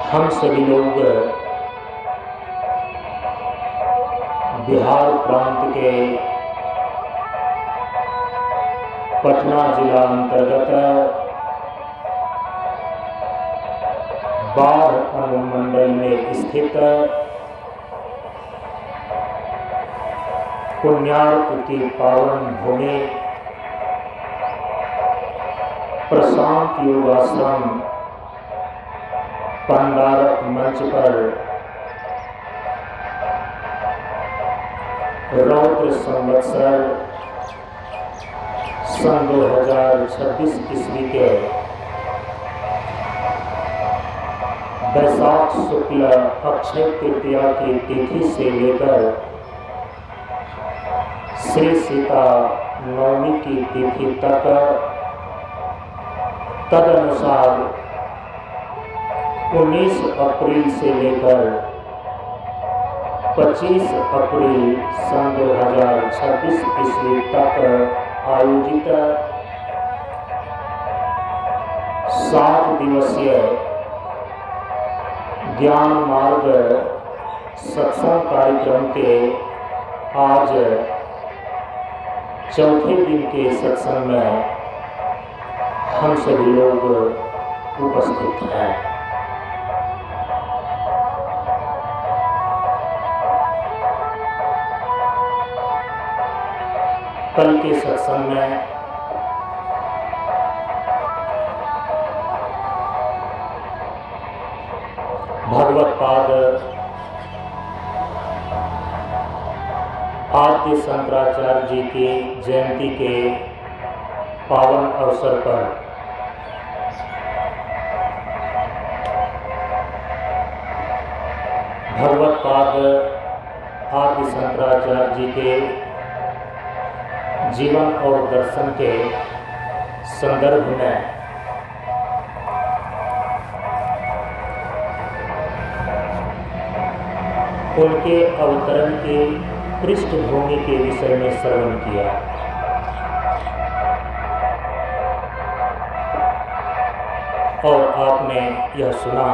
हम सभी लोग बिहार प्रांत के पटना जिला अंतर्गत बाढ़ अनुमंडल में स्थित पुण्यार्क की पावन भूमि प्रशांत योगाश्रम पंडारक मंच पर रौद्र संवत्सर सन 2026 ईस्वी के वैशाख शुक्ल अक्षय तृतीया की तिथि से लेकर श्री सीता नवमी की तिथि तक तदनुसार 19 अप्रैल से लेकर 25 अप्रैल सन 2026 ईस्वी तक आयोजित 7 दिवसीय ज्ञान मार्ग सत्संग कार्यक्रम के आज चौथे दिन के सत्संग में हम सभी लोग उपस्थित हैं। कल के सत्संग में भगवत पाद आद्य शंकराचार्य जी की जयंती के पावन अवसर पर भगवत पाद आद्य शंकराचार्य जी के जीवन और दर्शन के संदर्भ में उनके अवतरण की पृष्ठभूमि के विषय में श्रवण किया। और आपने यह सुना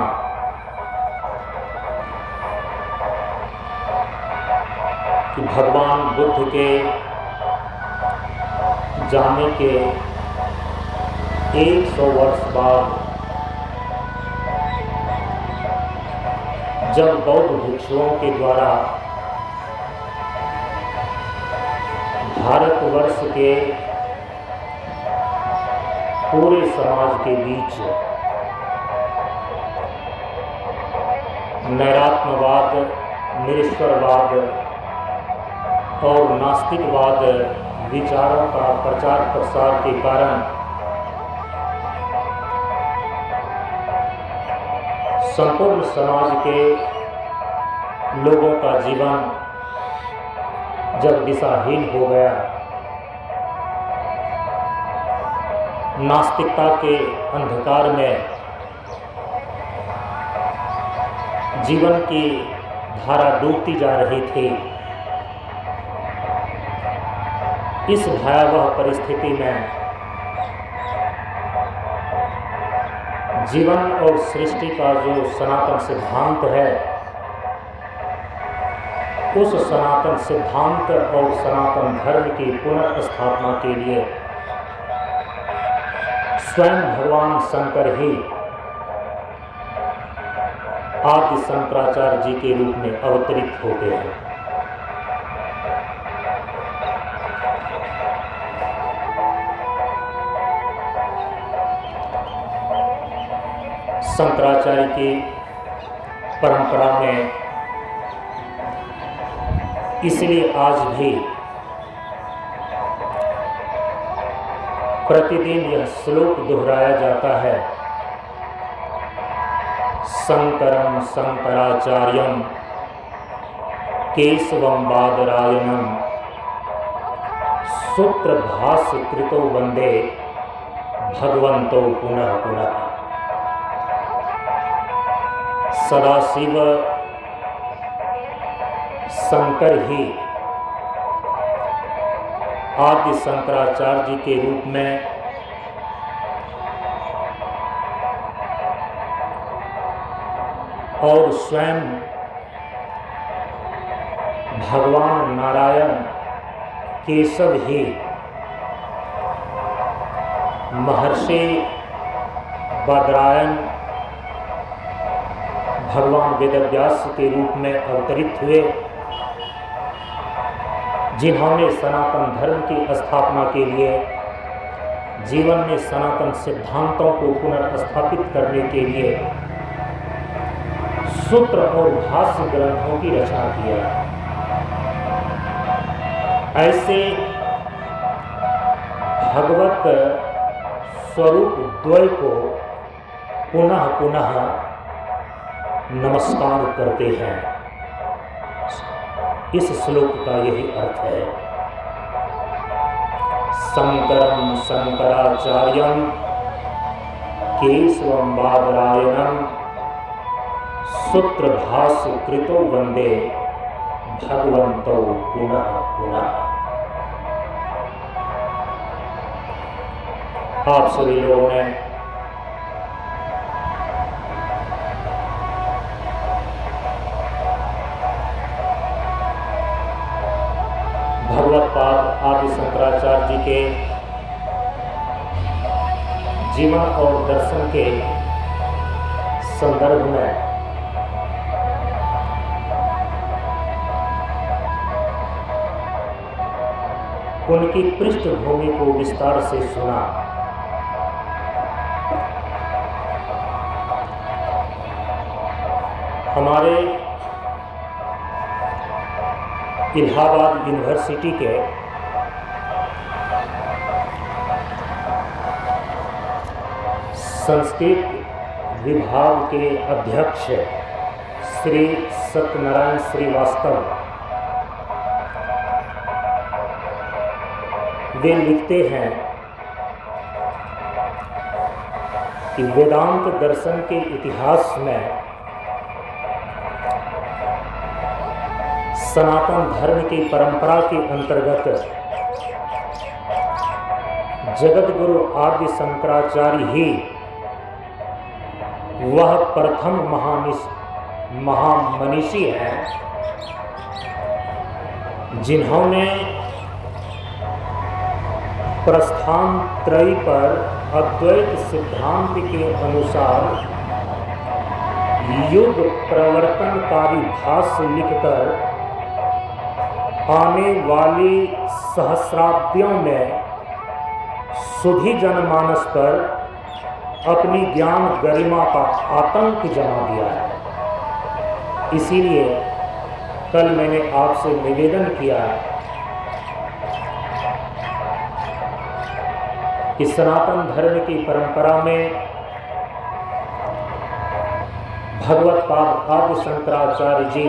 कि भगवान बुद्ध के जाने के 100 वर्ष बाद जब बौद्ध भिक्षुओं के द्वारा भारतवर्ष के पूरे समाज के बीच नैरात्मवाद, निरीश्वरवाद और नास्तिकवाद विचारों का प्रचार प्रसार के कारण संपूर्ण समाज के लोगों का जीवन जब दिशाहीन हो गया, नास्तिकता के अंधकार में जीवन की धारा डूबती जा रही थी, इस भयावह परिस्थिति में जीवन और सृष्टि का जो सनातन सिद्धांत है, उस सनातन सिद्धांत और सनातन धर्म की पुनर्स्थापना के लिए स्वयं भगवान शंकर ही आदि शंकराचार्य जी के रूप में अवतरित होते हैं। शंकराचार्य की परंपरा में इसलिए आज भी प्रतिदिन यह श्लोक दोहराया जाता है, शंकरम शंकराचार्यम केशवम बादरायणम सूत्र भाष्य कृतो वंदे भगवंतो पुनः पुनः। सदाशिव शंकर ही आदि शंकराचार्य जी के रूप में और स्वयं भगवान नारायण केशव ही महर्षि बदरायन भगवान वेदव्यास के रूप में अवतरित हुए, जिन्होंने सनातन धर्म की स्थापना के लिए जीवन में सनातन सिद्धांतों को पुनर्स्थापित करने के लिए सूत्र और भाष्य ग्रंथों की रचना किया। ऐसे भगवत स्वरूप द्वय को पुनः पुनः नमस्कार करते हैं। इस श्लोक का यही अर्थ है। शंकरं शंकराचार्यं केशवं बादरायणं सूत्रभाष्य कृतो वंदे भगवंतो पुनः पुनः। आप सभी लोगों ने भगवत्पाद आदि शंकराचार्य जी के जीवन और दर्शन के संदर्भ में उनकी पृष्ठभूमि को विस्तार से सुना। हमारे इलाहाबाद यूनिवर्सिटी के संस्कृत विभाग के अध्यक्ष श्री सत्यनारायण श्रीवास्तव वे लिखते हैं कि वेदांत दर्शन के इतिहास में सनातन धर्म की परंपरा के अंतर्गत जगत गुरु आदि शंकराचार्य ही वह प्रथम महामनीषी हैं जिन्होंने प्रस्थान त्रयी पर अद्वैत सिद्धांत के अनुसार युग प्रवर्तनकारी भाष्य लिखकर आने वाली सहस्राब्दियों में सुधी जनमानस पर अपनी ज्ञान गरिमा का आतंक जमा दिया है। इसीलिए कल मैंने आपसे निवेदन किया कि सनातन धर्म की परंपरा में भगवत्पाद आदि शंकराचार्य जी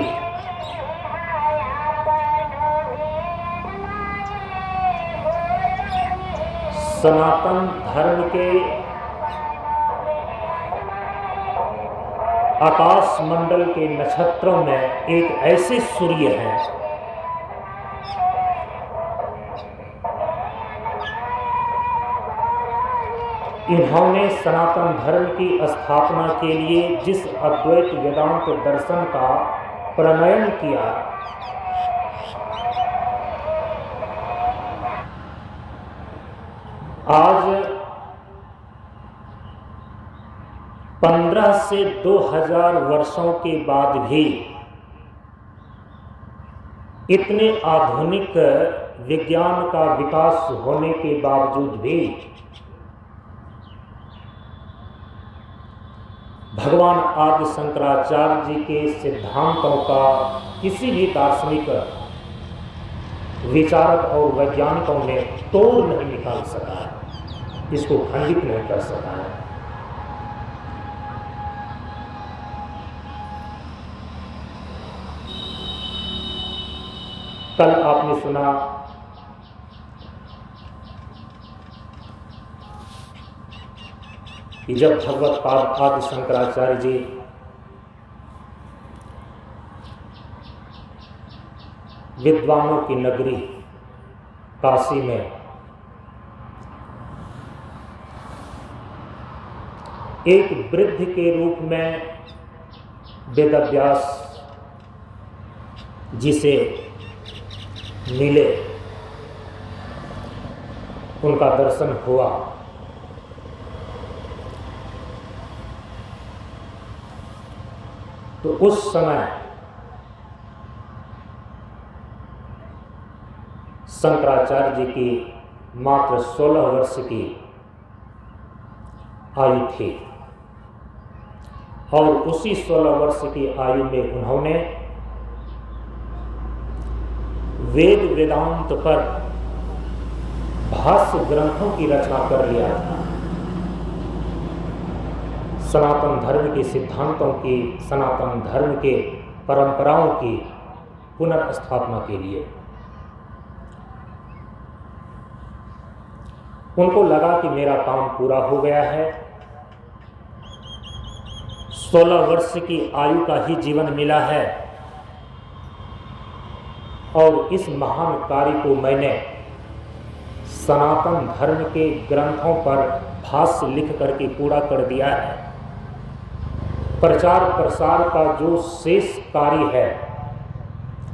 सनातन धर्म के आकाश मंडल के नक्षत्रों में एक ऐसे सूर्य हैं इन्होंने सनातन धर्म की स्थापना के लिए जिस अद्वैत वेदांत दर्शन का प्रणयन किया, आज 15 से 2000 वर्षों के बाद भी इतने आधुनिक विज्ञान का विकास होने के बावजूद भी भगवान आदि शंकराचार्य जी के सिद्धांतों का किसी भी दार्शनिक विचारक और वैज्ञानिकों ने तोड़ नहीं निकाल सका है, इसको खंडित नहीं कर सका है। कल आपने सुना कि जब भगवत्पाद आदि शंकराचार्य जी विद्वानों की नगरी काशी में एक वृद्ध के रूप में वेदव्यास जी से मिले, उनका दर्शन हुआ। तो उस समय शंकराचार्य जी की मात्र 16 वर्ष की आयु थी और उसी 16 वर्ष की आयु में उन्होंने वेद वेदांत पर भाष्य ग्रंथों की रचना कर लिया था। सनातन धर्म के सिद्धांतों की, सनातन धर्म के परंपराओं की पुनर्स्थापना के लिए उनको लगा कि मेरा काम पूरा हो गया है। 16 वर्ष की आयु का ही जीवन मिला है और इस महान कार्य को मैंने सनातन धर्म के ग्रंथों पर भाष्य लिख करके पूरा कर दिया है। प्रचार प्रसार का जो शेष कार्य है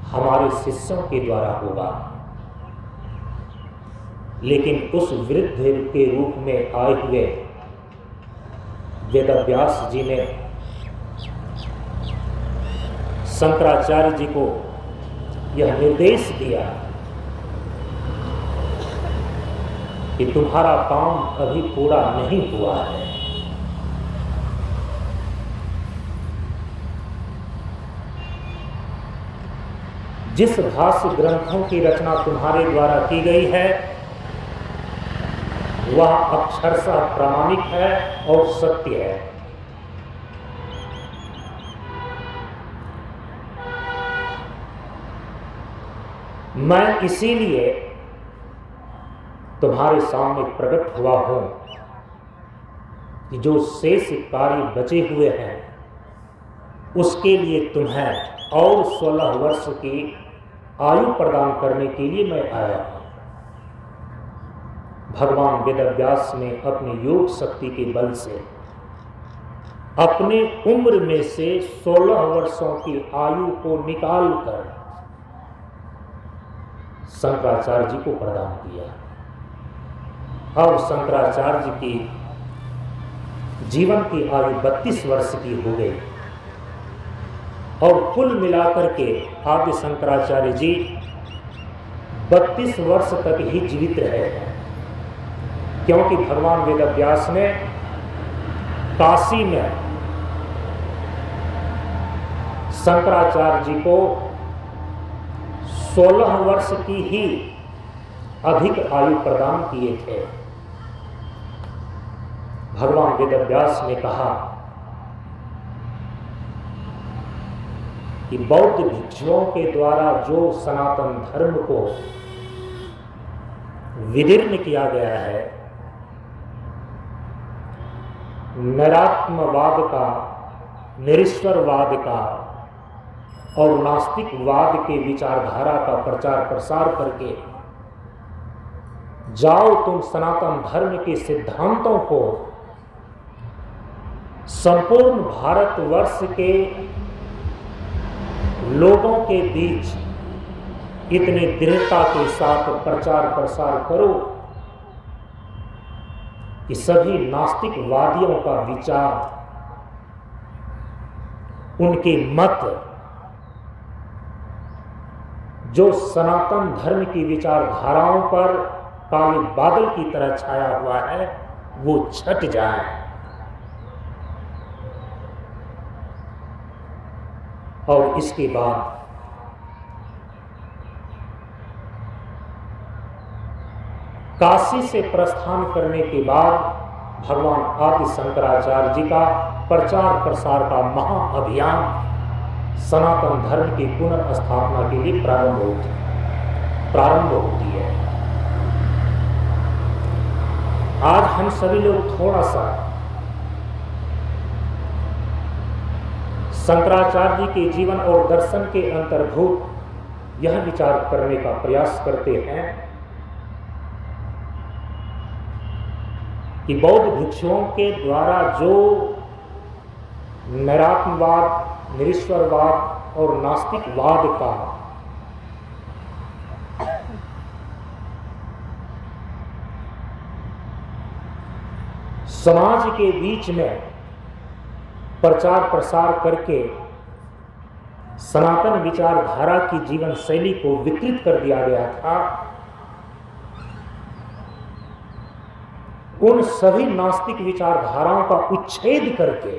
हमारे शिष्यों के द्वारा होगा। लेकिन उस वृद्ध के रूप में आए हुए वेदव्यास जी ने शंकराचार्य जी को यह निर्देश दिया कि तुम्हारा काम अभी पूरा नहीं हुआ है। जिस भाष्य ग्रंथों की रचना तुम्हारे द्वारा की गई है वह अक्षरशः प्रामाणिक है और सत्य है। मैं इसीलिए तुम्हारे सामने प्रकट हुआ हूं कि जो शेष कार्य बचे हुए हैं उसके लिए तुम्हें और 16 वर्ष की आयु प्रदान करने के लिए मैं आया हूं। भगवान वेदव्यास ने अपनी योग शक्ति के बल से अपने उम्र में से 16 वर्षों की आयु को निकालकर शंकराचार्य जी को प्रदान किया। अब शंकराचार्य जी की जीवन की आयु 32 वर्ष की हो गई और कुल मिलाकर के आदि शंकराचार्य जी 32 वर्ष तक ही जीवित रहे हैं, क्योंकि भगवान वेदव्यास ने काशी में शंकराचार्य जी को 16 वर्ष की ही अधिक आयु प्रदान किए थे। भगवान वेदव्यास ने कहा कि बौद्ध भिक्षुओं के द्वारा जो सनातन धर्म को विदीर्ण किया गया है, नैरात्मवाद का, निरीश्वरवाद का और नास्तिकवाद के विचारधारा का प्रचार प्रसार करके जाओ तुम सनातन धर्म के सिद्धांतों को संपूर्ण भारतवर्ष के लोगों के बीच इतनी दृढ़ता के साथ प्रचार प्रसार करो कि सभी नास्तिकवादियों का विचार, उनके मत जो सनातन धर्म की विचारधाराओं पर काले बादल की तरह छाया हुआ है वो छट जाए और इसके बाद काशी से प्रस्थान करने के बाद भगवान आदि शंकराचार्य जी का प्रचार प्रसार का महाअभियान सनातन धर्म की पुनर्स्थापना के लिए प्रारंभ होती है। आज हम सभी लोग थोड़ा सा शंकराचार्य जी के जीवन और दर्शन के अंतर्भूत यह विचार करने का प्रयास करते हैं कि बौद्ध भिक्षुओं के द्वारा जो नैरात्मवाद, निरीश्वरवाद और नास्तिकवाद का समाज के बीच में प्रचार प्रसार करके सनातन विचारधारा की जीवन शैली को विकृत कर दिया गया था। उन सभी नास्तिक विचारधाराओं का उच्छेद करके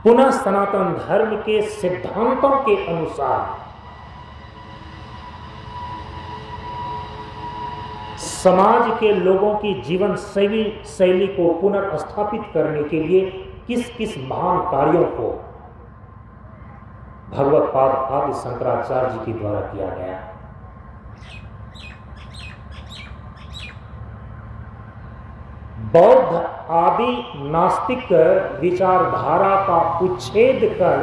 पुनः सनातन धर्म के सिद्धांतों के अनुसार समाज के लोगों की जीवन शैली को पुनर्स्थापित करने के लिए किस किस महान कार्यों को भगवत्पाद आदि शंकराचार्य जी के द्वारा किया गया। बौद्ध आदि नास्तिक विचारधारा का उच्छेद कर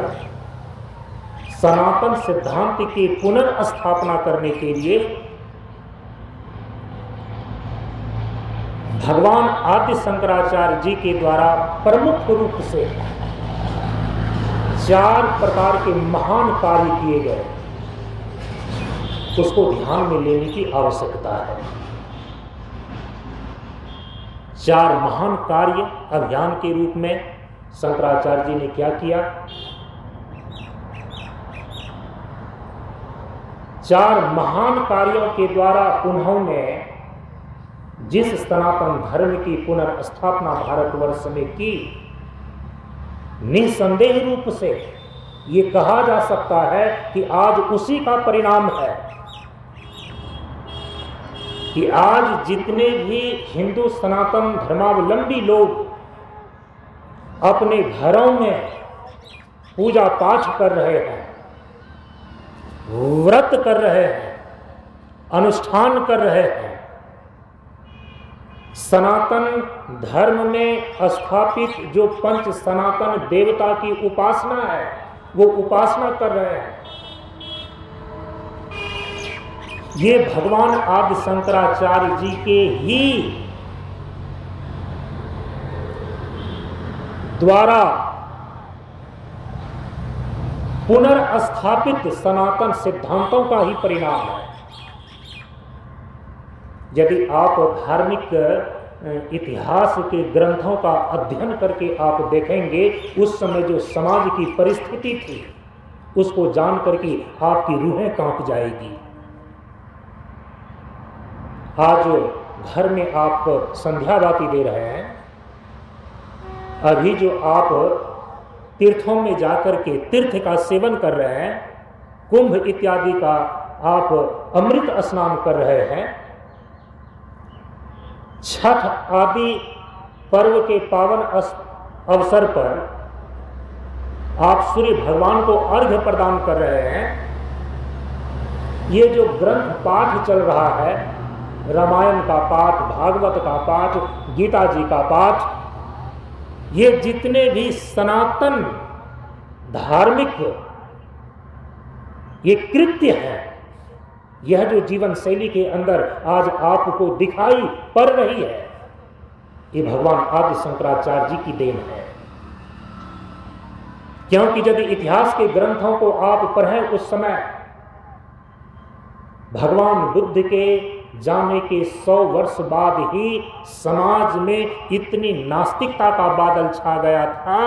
सनातन सिद्धांत की पुनर्स्थापना करने के लिए भगवान आदि शंकराचार्य जी के द्वारा प्रमुख रूप से 4 प्रकार के महान कार्य किए गए, उसको ध्यान में लेने की आवश्यकता है। 4 महान कार्य अभियान के रूप में शंकराचार्य जी ने क्या किया? 4 महान कार्यों के द्वारा उन्होंने जिस सनातन धर्म की पुनर्स्थापना भारतवर्ष में की, निसंदेह रूप से ये कहा जा सकता है कि आज उसी का परिणाम है कि आज जितने भी हिंदू सनातन धर्मावलंबी लोग अपने घरों में पूजा पाठ कर रहे हैं, व्रत कर रहे हैं, अनुष्ठान कर रहे हैं, सनातन धर्म में स्थापित जो पंच सनातन देवता की उपासना है वो उपासना कर रहे हैं। ये भगवान आदि शंकराचार्य जी के ही द्वारा पुनर्स्थापित सनातन सिद्धांतों का ही परिणाम है। यदि आप धार्मिक इतिहास के ग्रंथों का अध्ययन करके आप देखेंगे, उस समय जो समाज की परिस्थिति थी उसको जान करके आपकी रूहें कांप जाएगी। आज घर में आप संध्याबाती दे रहे हैं, अभी जो आप तीर्थों में जाकर के तीर्थ का सेवन कर रहे हैं, कुंभ इत्यादि का आप अमृत स्नान कर रहे हैं, छठ आदि पर्व के पावन अवसर पर आप सूर्य भगवान को अर्घ्य प्रदान कर रहे हैं। ये जो ग्रंथ पाठ चल रहा है, रामायण का पाठ, भागवत का पाठ, गीता जी का पाठ, ये जितने भी सनातन धार्मिक ये कृत्य हैं, यह जो जीवन शैली के अंदर आज आपको दिखाई पड़ रही है, ये भगवान आदि शंकराचार्य जी की देन है। क्योंकि यदि इतिहास के ग्रंथों को आप पढ़ें, उस समय भगवान बुद्ध के जाने के 100 वर्ष बाद ही समाज में इतनी नास्तिकता का बादल छा गया था।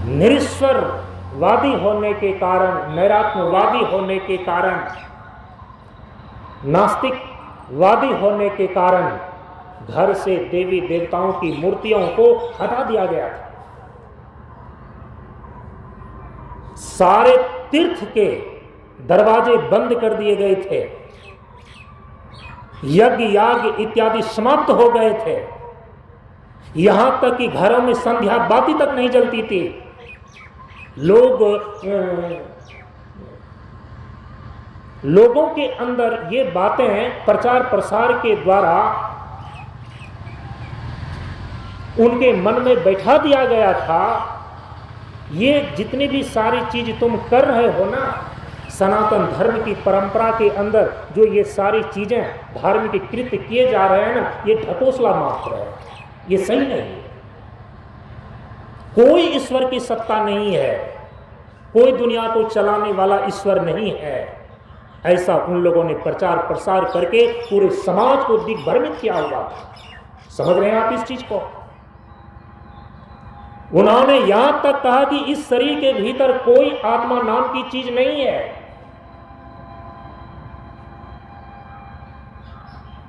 निरीश्वरवादी होने के कारण, नैरात्मवादी होने के कारण, नास्तिकवादी होने के कारण घर से देवी देवताओं की मूर्तियों को हटा दिया गया था। सारे तीर्थ के दरवाजे बंद कर दिए गए थे, यज्ञ याग इत्यादि समाप्त हो गए थे, यहां तक कि घरों में संध्या बाती तक नहीं जलती थी। लोगों के अंदर ये बातें प्रचार प्रसार के द्वारा उनके मन में बैठा दिया गया था। ये जितनी भी सारी चीज तुम कर रहे हो ना, सनातन धर्म की परंपरा के अंदर जो ये सारी चीजें धार्मिक कृत्य किए जा रहे हैं ना, ये ढकोसला मात्र है, ये सही नहीं है। कोई ईश्वर की सत्ता नहीं है, कोई दुनिया को चलाने वाला ईश्वर नहीं है, ऐसा उन लोगों ने प्रचार प्रसार करके पूरे समाज को दिग्भ्रमित किया हुआ था। समझ रहे हैं आप इस चीज को? उन्होंने यहां तक कहा कि इस शरीर के भीतर कोई आत्मा नाम की चीज नहीं है।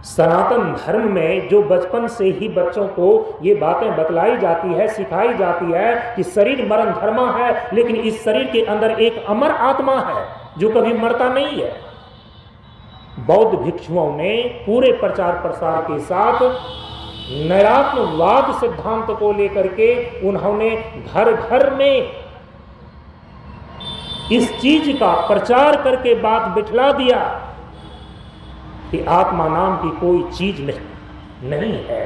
सनातन धर्म में जो बचपन से ही बच्चों को ये बातें बतलाई जाती है, सिखाई जाती है कि शरीर मरण धर्मा है, लेकिन इस शरीर के अंदर एक अमर आत्मा है जो कभी मरता नहीं है। बौद्ध भिक्षुओं ने पूरे प्रचार प्रसार के साथ नैरात्मवाद सिद्धांत को लेकर के उन्होंने घर घर में इस चीज का प्रचार करके बात बिठला दिया कि आत्मा नाम की कोई चीज नहीं है,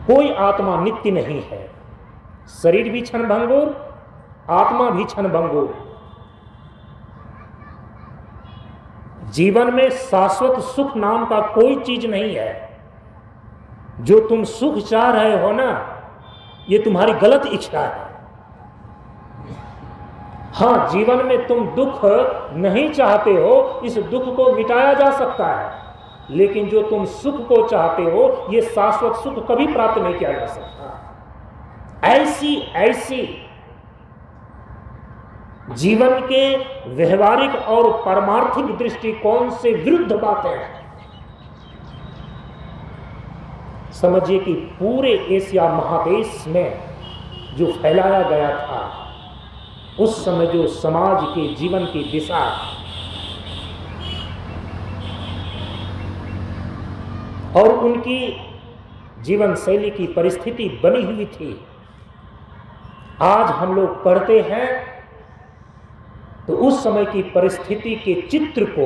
कोई आत्मा नित्य नहीं है। शरीर भी क्षणभंगुर, आत्मा भी क्षणभंगुर। जीवन में शाश्वत सुख नाम का कोई चीज नहीं है। जो तुम सुख चाह रहे हो ना, ये तुम्हारी गलत इच्छा है। हाँ, जीवन में तुम दुख नहीं चाहते हो, इस दुख को मिटाया जा सकता है, लेकिन जो तुम सुख को चाहते हो, ये शाश्वत सुख कभी प्राप्त नहीं किया जा सकता। ऐसी जीवन के व्यवहारिक और पारमार्थिक दृष्टिकोण से विरुद्ध बातें हैं। समझिए कि पूरे एशिया महादेश में जो फैलाया गया था, उस समय जो समाज के जीवन की दिशा और उनकी जीवन शैली की परिस्थिति बनी हुई थी, आज हम लोग पढ़ते हैं तो उस समय की परिस्थिति के चित्र को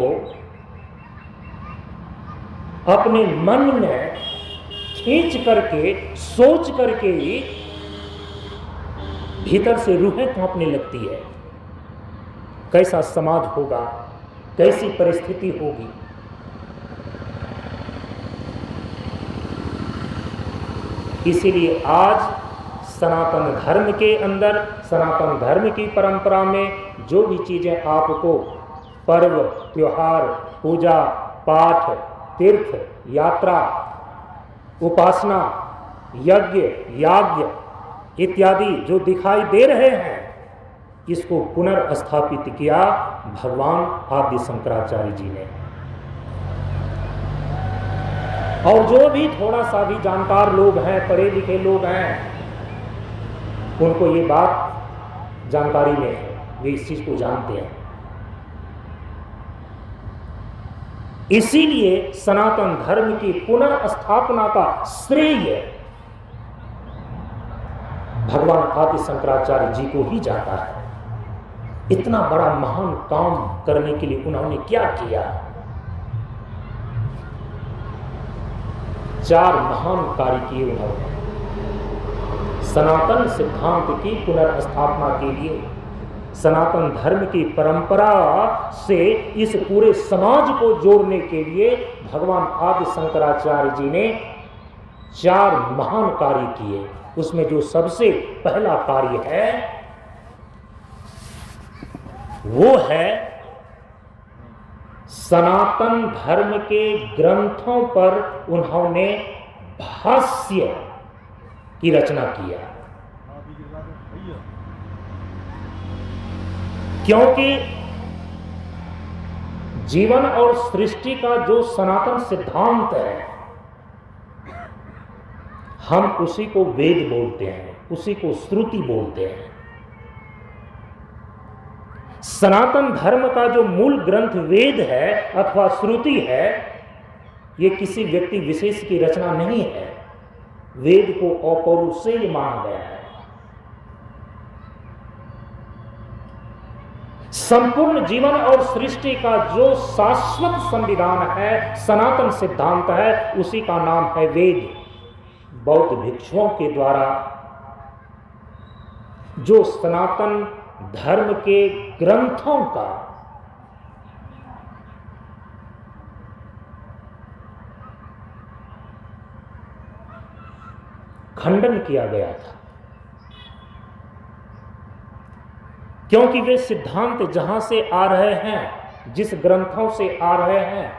अपने मन में खींच करके, सोच करके ही भीतर से रूहें कांपने लगती है। कैसा समाज होगा, कैसी परिस्थिति होगी। इसीलिए आज सनातन धर्म के अंदर, सनातन धर्म की परंपरा में जो भी चीजें आपको पर्व, त्योहार, पूजा, पाठ, तीर्थ, यात्रा, उपासना, यज्ञ, याज्ञ इत्यादि जो दिखाई दे रहे हैं, इसको पुनर्स्थापित किया भगवान आदि शंकराचार्य जी ने। और जो भी थोड़ा सा भी जानकार लोग हैं, पढ़े लिखे लोग हैं, उनको ये बात जानकारी में है, वे इस चीज को जानते हैं। इसीलिए सनातन धर्म की पुनर्स्थापना का श्रेय भगवान आदि शंकराचार्य जी को ही जाता है। इतना बड़ा महान काम करने के लिए उन्होंने क्या किया? 4 महान कार्य किए उन्होंने सनातन सिद्धांत की पुनर्स्थापना के लिए। सनातन धर्म की परंपरा से इस पूरे समाज को जोड़ने के लिए भगवान आदि शंकराचार्य जी ने 4 महान कार्य किए। उसमें जो सबसे पहला कार्य है वो है सनातन धर्म के ग्रंथों पर उन्होंने भाष्य की रचना किया। क्योंकि जीवन और सृष्टि का जो सनातन सिद्धांत है, हम उसी को वेद बोलते हैं, उसी को श्रुति बोलते हैं। सनातन धर्म का जो मूल ग्रंथ वेद है अथवा श्रुति है, ये किसी व्यक्ति विशेष की रचना नहीं है। वेद को अपौरुषेय माना गया है। संपूर्ण जीवन और सृष्टि का जो शाश्वत संविधान है, सनातन सिद्धांत है, उसी का नाम है वेद। बौद्ध भिक्षुओं के द्वारा जो सनातन धर्म के ग्रंथों का खंडन किया गया था, क्योंकि वे सिद्धांत जहां से आ रहे हैं, जिस ग्रंथों से आ रहे हैं,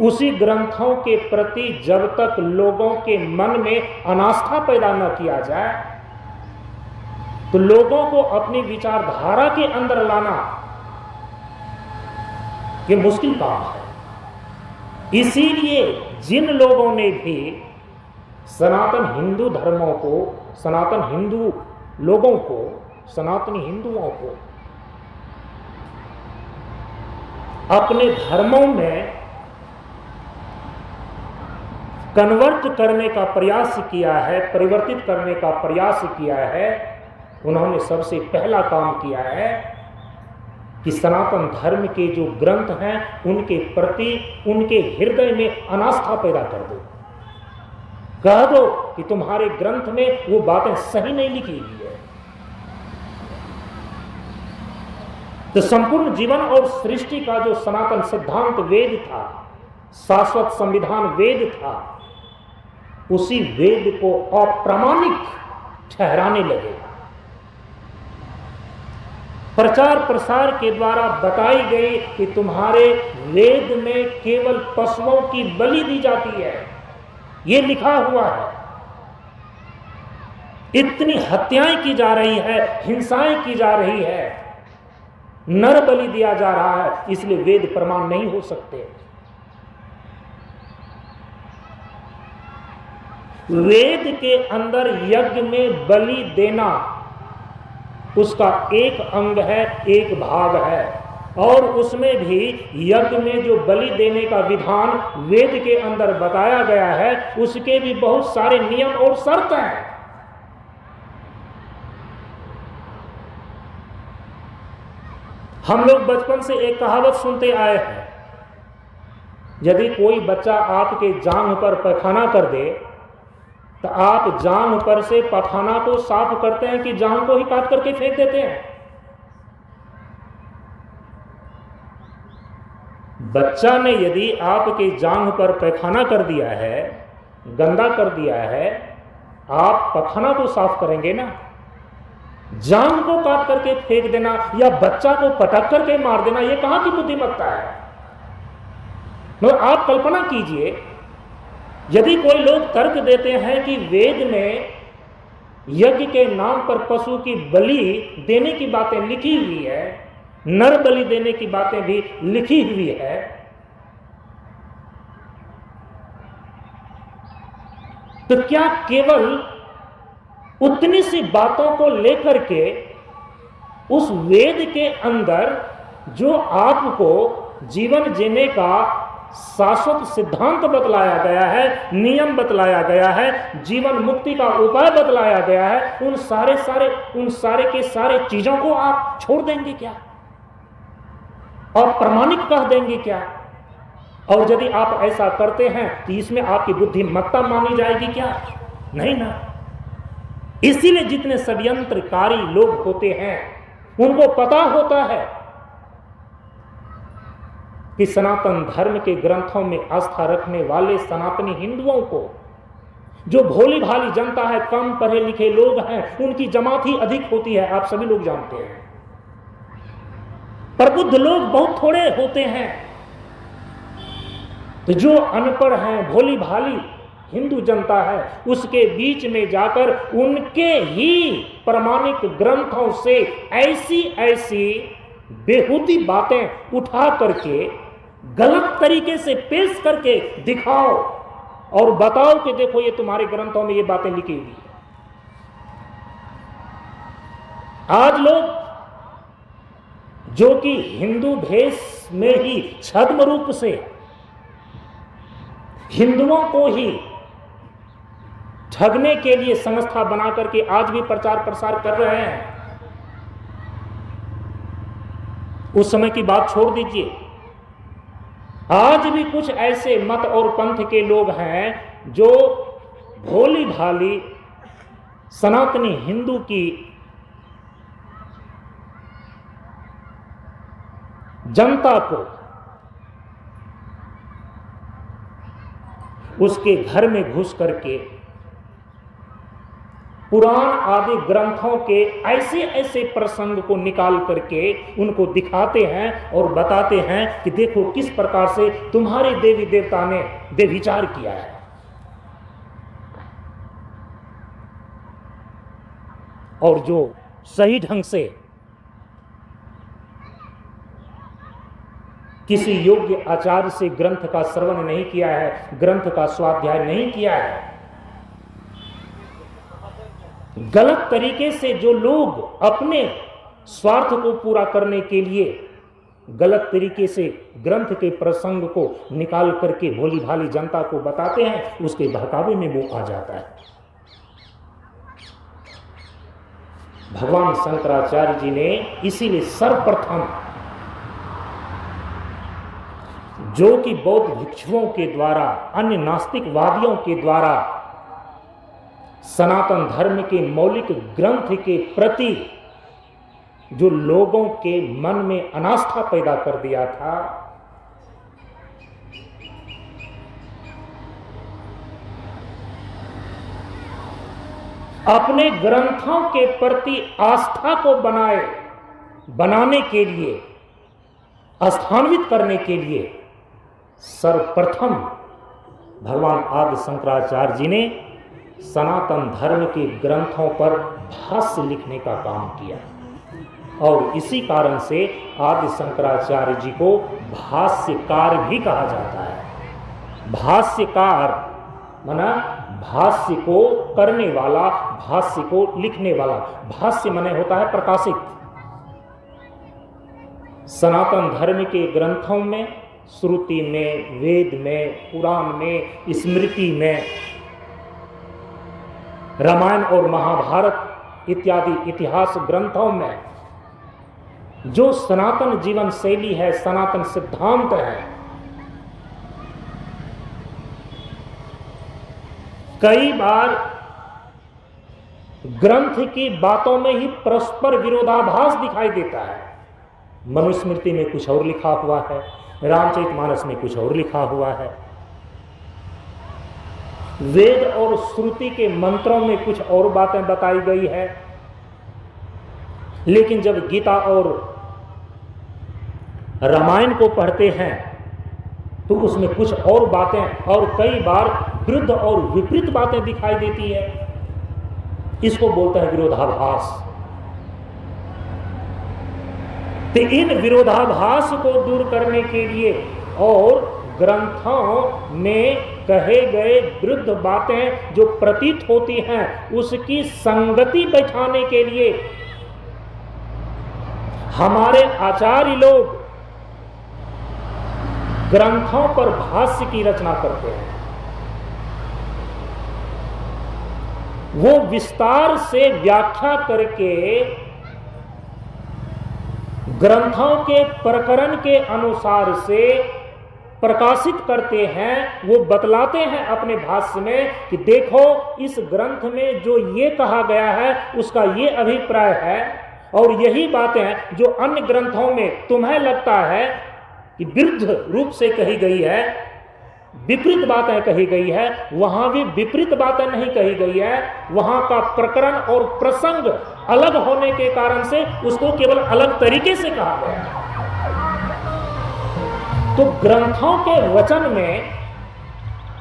उसी ग्रंथों के प्रति जब तक लोगों के मन में अनास्था पैदा न किया जाए, तो लोगों को अपनी विचारधारा के अंदर लाना ये मुश्किल काम है। इसीलिए जिन लोगों ने भी सनातन हिंदू धर्मों को, सनातन हिंदू लोगों को, सनातनी हिंदुओं को अपने धर्मों में कन्वर्ट करने का प्रयास किया है, परिवर्तित करने का प्रयास किया है, उन्होंने सबसे पहला काम किया है कि सनातन धर्म के जो ग्रंथ हैं उनके प्रति उनके हृदय में अनास्था पैदा कर दो। कह दो कि तुम्हारे ग्रंथ में वो बातें सही नहीं लिखी हुई है। तो संपूर्ण जीवन और सृष्टि का जो सनातन सिद्धांत वेद था, शाश्वत संविधान वेद था, उसी वेद को अप्रामाणिक ठहराने लगे। प्रचार प्रसार के द्वारा बताई गई कि तुम्हारे वेद में केवल पशुओं की बलि दी जाती है, ये लिखा हुआ है। इतनी हत्याएं की जा रही है, हिंसाएं की जा रही है, नर बलि दिया जा रहा है, इसलिए वेद प्रमाण नहीं हो सकते। वेद के अंदर यज्ञ में बलि देना उसका एक अंग है, एक भाग है, और उसमें भी यज्ञ में जो बलि देने का विधान वेद के अंदर बताया गया है, उसके भी बहुत सारे नियम और शर्त हैं। हम लोग बचपन से एक कहावत सुनते आए हैं, यदि कोई बच्चा आपके जांघ पर पैखाना कर दे तो आप जांघ पर से पैखाना को साफ करते हैं कि जांघ को ही काट करके फेंक देते हैं? बच्चा ने यदि आपके जांघ पर पैखाना कर दिया है, गंदा कर दिया है, आप पैखाना को साफ करेंगे ना? जांघ को काट करके फेंक देना या बच्चा को पटक करके मार देना, यह कहां की बुद्धिमत्ता है? तो आप कल्पना कीजिए, यदि कोई लोग तर्क देते हैं कि वेद में यज्ञ के नाम पर पशु की बलि देने की बातें लिखी हुई है, नर बलि देने की बातें भी लिखी हुई है, तो क्या केवल उतनी सी बातों को लेकर के उस वेद के अंदर जो आपको जीवन जीने का शाश्वत सिद्धांत बतलाया गया है, नियम बतलाया गया है, जीवन मुक्ति का उपाय बतलाया गया है, उन सारे के सारे चीजों को आप छोड़ देंगे क्या? और प्रमाणिक कह देंगे क्या? और यदि आप ऐसा करते हैं तो इसमें आपकी बुद्धिमत्ता मानी जाएगी क्या? नहीं ना। इसीलिए जितने षड्यंत्रकारी लोग होते हैं उनको पता होता है कि सनातन धर्म के ग्रंथों में आस्था रखने वाले सनातनी हिंदुओं को, जो भोली भाली जनता है, कम पढ़े लिखे लोग हैं, उनकी जमात ही अधिक होती है, आप सभी लोग जानते हैं। प्रबुद्ध लोग बहुत थोड़े होते हैं। तो जो अनपढ़ हैं, भोली भाली हिंदू जनता है, उसके बीच में जाकर उनके ही प्रमाणिक ग्रंथों से ऐसी ऐसी बेहूदी बातें उठा करके गलत तरीके से पेश करके दिखाओ और बताओ कि देखो ये तुम्हारे ग्रंथों में ये बातें लिखी हुई है। आज लोग जो कि हिंदू भेष में ही छद्म रूप से हिंदुओं को ही ठगने के लिए संस्था बना करके आज भी प्रचार प्रसार कर रहे हैं। उस समय की बात छोड़ दीजिए, आज भी कुछ ऐसे मत और पंथ के लोग हैं जो भोली भाली सनातनी हिंदू की जनता को उसके घर में घुस करके पुराण आदि ग्रंथों के ऐसे ऐसे प्रसंग को निकाल करके उनको दिखाते हैं और बताते हैं कि देखो किस प्रकार से तुम्हारे देवी देवता ने व्यभिचार किया है। और जो सही ढंग से किसी योग्य आचार्य से ग्रंथ का श्रवण नहीं किया है, ग्रंथ का स्वाध्याय नहीं किया है, गलत तरीके से जो लोग अपने स्वार्थ को पूरा करने के लिए गलत तरीके से ग्रंथ के प्रसंग को निकाल करके भोली भाली जनता को बताते हैं, उसके बहकावे में वो आ जाता है। भगवान शंकराचार्य जी ने इसीलिए सर्वप्रथम, जो कि बौद्ध भिक्षुओं के द्वारा, अन्य नास्तिकवादियों के द्वारा सनातन धर्म के मौलिक ग्रंथ के प्रति जो लोगों के मन में अनास्था पैदा कर दिया था, अपने ग्रंथों के प्रति आस्था को बनाने के लिए, स्थान्वित करने के लिए सर्वप्रथम भगवान आदि शंकराचार्य जी ने सनातन धर्म के ग्रंथों पर भाष्य लिखने का काम किया। और इसी कारण से आदि शंकराचार्य जी को भाष्यकार भी कहा जाता है। भाष्यकार माना भाष्य को करने वाला, भाष्य को लिखने वाला। भाष्य माने होता है प्रकाशित। सनातन धर्म के ग्रंथों में, श्रुति में, वेद में, पुराण में, स्मृति में, रामायण और महाभारत इत्यादि इतिहास ग्रंथों में जो सनातन जीवन शैली है, सनातन सिद्धांत है, कई बार ग्रंथ की बातों में ही परस्पर विरोधाभास दिखाई देता है। मनुस्मृति में कुछ और लिखा हुआ है, रामचरितमानस में कुछ और लिखा हुआ है, वेद और श्रुति के मंत्रों में कुछ और बातें बताई गई है। लेकिन जब गीता और रामायण को पढ़ते हैं तो उसमें कुछ और बातें और कई बार विरुद्ध और विपरीत बातें दिखाई देती है। इसको बोलते हैं विरोधाभास। तो इन विरोधाभास को दूर करने के लिए और ग्रंथों में कहे गए विरुद्ध बातें जो प्रतीत होती हैं उसकी संगति बैठाने के लिए हमारे आचार्य लोग ग्रंथों पर भाष्य की रचना करते हैं। वो विस्तार से व्याख्या करके ग्रंथों के प्रकरण के अनुसार से प्रकाशित करते हैं। वो बतलाते हैं अपने भाष्य में कि देखो इस ग्रंथ में जो ये कहा गया है उसका ये अभिप्राय है, और यही बातें जो अन्य ग्रंथों में तुम्हें लगता है कि विरुद्ध रूप से कही गई है, विपरीत बातें कही गई है, वहां भी विपरीत बातें नहीं कही गई है। वहां का प्रकरण और प्रसंग अलग होने के कारण से उसको केवल अलग तरीके से कहा गया है। तो ग्रंथों के वचन में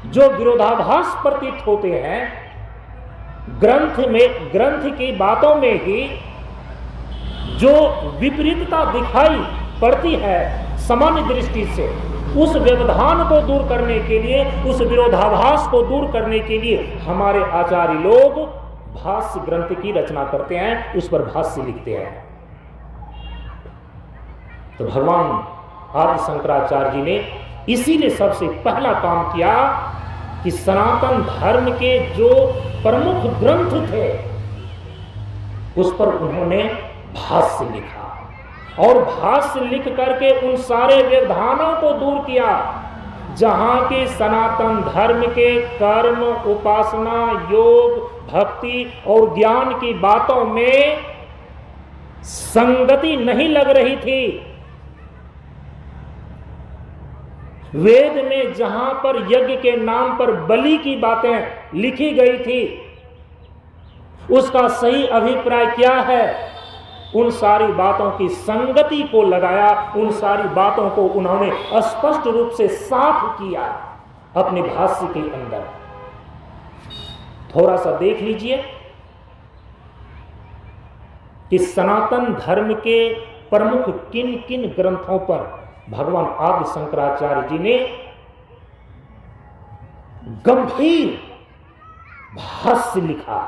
जो विरोधाभास प्रतीत होते हैं, ग्रंथ की बातों में ही जो विपरीतता दिखाई पड़ती है सामान्य दृष्टि से, उस व्यवधान को दूर करने के लिए, उस विरोधाभास को दूर करने के लिए हमारे आचार्य लोग भाष्य ग्रंथ की रचना करते हैं, उस पर भाष्य लिखते हैं। तो भगवान आदि शंकराचार्य जी ने इसीलिए सबसे पहला काम किया कि सनातन धर्म के जो प्रमुख ग्रंथ थे उस पर उन्होंने भाष्य लिखा, और भाष्य लिख करके उन सारे व्यवधानों को दूर किया जहां के सनातन धर्म के कर्म, उपासना, योग, भक्ति और ज्ञान की बातों में संगति नहीं लग रही थी। वेद में जहां पर यज्ञ के नाम पर बलि की बातें लिखी गई थी, उसका सही अभिप्राय क्या है, उन सारी बातों की संगति को लगाया, उन सारी बातों को उन्होंने स्पष्ट रूप से साफ किया अपने भाष्य के अंदर। थोड़ा सा देख लीजिए कि सनातन धर्म के प्रमुख किन किन ग्रंथों पर भगवान आदि शंकराचार्य जी ने गंभीर भाष्य लिखा।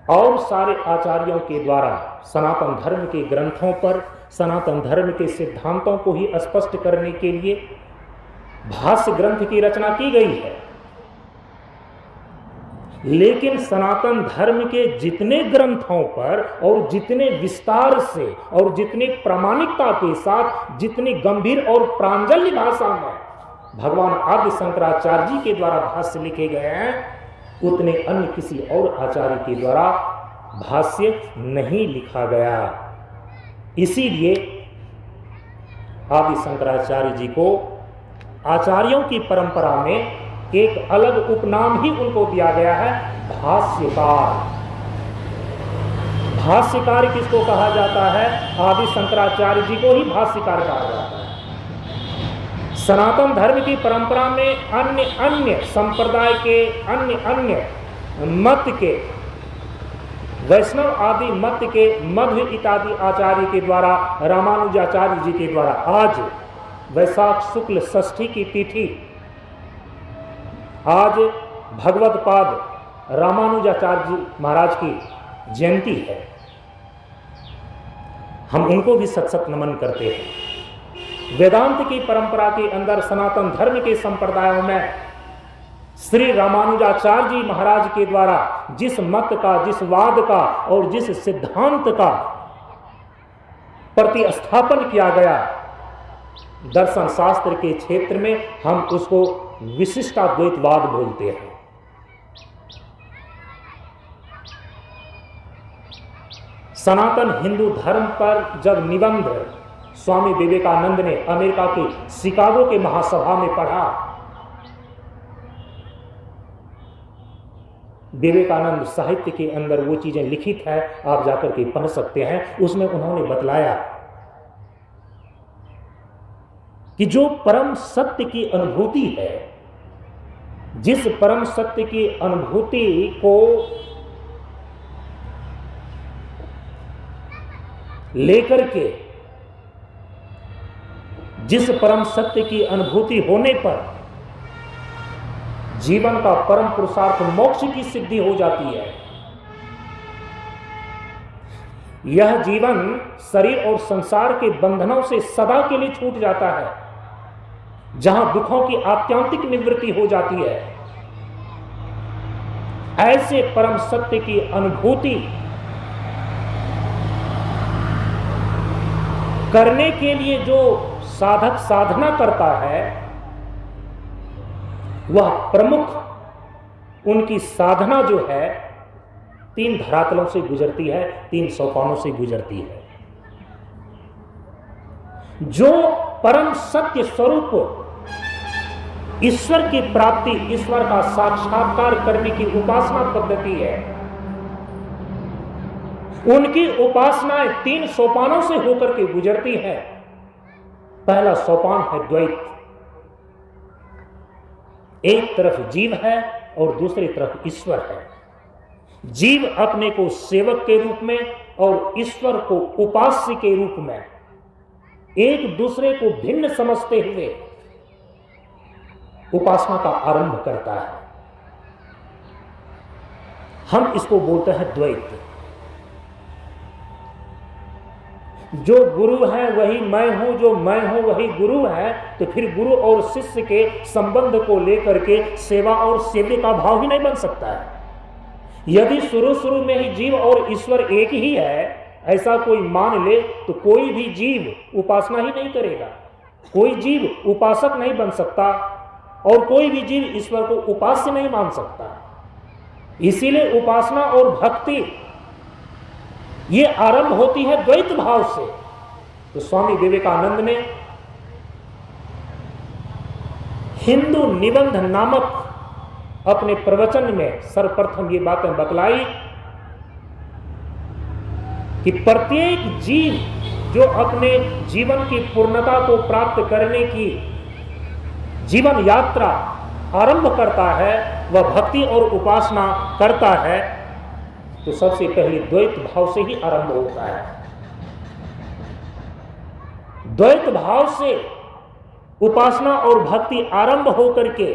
और सारे आचार्यों के द्वारा सनातन धर्म के ग्रंथों पर, सनातन धर्म के सिद्धांतों को ही स्पष्ट करने के लिए भाष्य ग्रंथ की रचना की गई है। लेकिन सनातन धर्म के जितने ग्रंथों पर और जितने विस्तार से और जितनी प्रामाणिकता के साथ, जितनी गंभीर और प्रांजल भाषा में भगवान आदि शंकराचार्य जी के द्वारा भाष्य लिखे गए हैं, उतने अन्य किसी और आचार्य के द्वारा भाष्य नहीं लिखा गया। इसीलिए आदि शंकराचार्य जी को आचार्यों की परंपरा में एक अलग उपनाम ही उनको दिया गया है, भाष्यकार। भाष्यकार किसको कहा जाता है? आदि शंकराचार्य जी को ही भाष्यकार कहा जाता है। सनातन धर्म की परंपरा में अन्य अन्य संप्रदाय के अन्य मत के, वैष्णव आदि मत के मध्व इत्यादि आचार्य के द्वारा, रामानुजाचार्य जी के द्वारा आज वैशाख शुक्ल षष्ठी की तिथि, आज भगवतपाद रामानुजाचार्य जी महाराज की जयंती है। हम उनको भी सत सत नमन करते हैं। वेदांत की परंपरा के अंदर सनातन धर्म के संप्रदायों में श्री रामानुजाचार्य जी महाराज के द्वारा जिस मत का, जिस वाद का और जिस सिद्धांत का प्रतिस्थापन किया गया दर्शन शास्त्र के क्षेत्र में, हम उसको विशिष्टाद्वैतवाद बोलते हैं। सनातन हिंदू धर्म पर जब निबंध स्वामी विवेकानंद ने अमेरिका के शिकागो के महासभा में पढ़ा, विवेकानंद साहित्य के अंदर वो चीजें लिखित है, आप जाकर के पढ़ सकते हैं। उसमें उन्होंने बतलाया कि जो परम सत्य की अनुभूति है, जिस परम सत्य की अनुभूति को लेकर के, जिस परम सत्य की अनुभूति होने पर जीवन का परम पुरुषार्थ मोक्ष की सिद्धि हो जाती है, यह जीवन शरीर और संसार के बंधनों से सदा के लिए छूट जाता है, जहां दुखों की आत्यंतिक निवृत्ति हो जाती है। ऐसे परम सत्य की अनुभूति करने के लिए जो साधक साधना करता है, वह प्रमुख उनकी साधना जो है 3 धरातलों से गुजरती है, 3 सोपानों से गुजरती है। जो परम सत्य स्वरूप ईश्वर की प्राप्ति, ईश्वर का साक्षात्कार करने की उपासना पद्धति है, उनकी उपासनाएं 3 सोपानों से होकर के गुजरती है। पहला सोपान है द्वैत। एक तरफ जीव है और दूसरी तरफ ईश्वर है। जीव अपने को सेवक के रूप में और ईश्वर को उपास्य के रूप में एक दूसरे को भिन्न समझते हुए उपासना का आरंभ करता है। हम इसको बोलते हैं द्वैत। जो गुरु है वही मैं हूं, जो मैं हूं वही गुरु है, तो फिर गुरु और शिष्य के संबंध को लेकर के सेवा और सेव्य का भाव ही नहीं बन सकता है। यदि शुरू में ही जीव और ईश्वर एक ही है, ऐसा कोई मान ले, तो कोई भी जीव उपासना ही नहीं करेगा, कोई जीव उपासक नहीं बन सकता और कोई भी जीव ईश्वर को उपास्य नहीं मान सकता। इसीलिए उपासना और भक्ति ये आरंभ होती है द्वैत भाव से। तो स्वामी विवेकानंद ने हिंदू निबंध नामक अपने प्रवचन में सर्वप्रथम ये बातें बतलाई कि प्रत्येक जीव जो अपने जीवन की पूर्णता को प्राप्त करने की जीवन यात्रा आरंभ करता है, वह भक्ति और उपासना करता है, तो सबसे पहले द्वैत भाव से ही आरंभ होता है। द्वैत भाव से उपासना और भक्ति आरंभ होकर के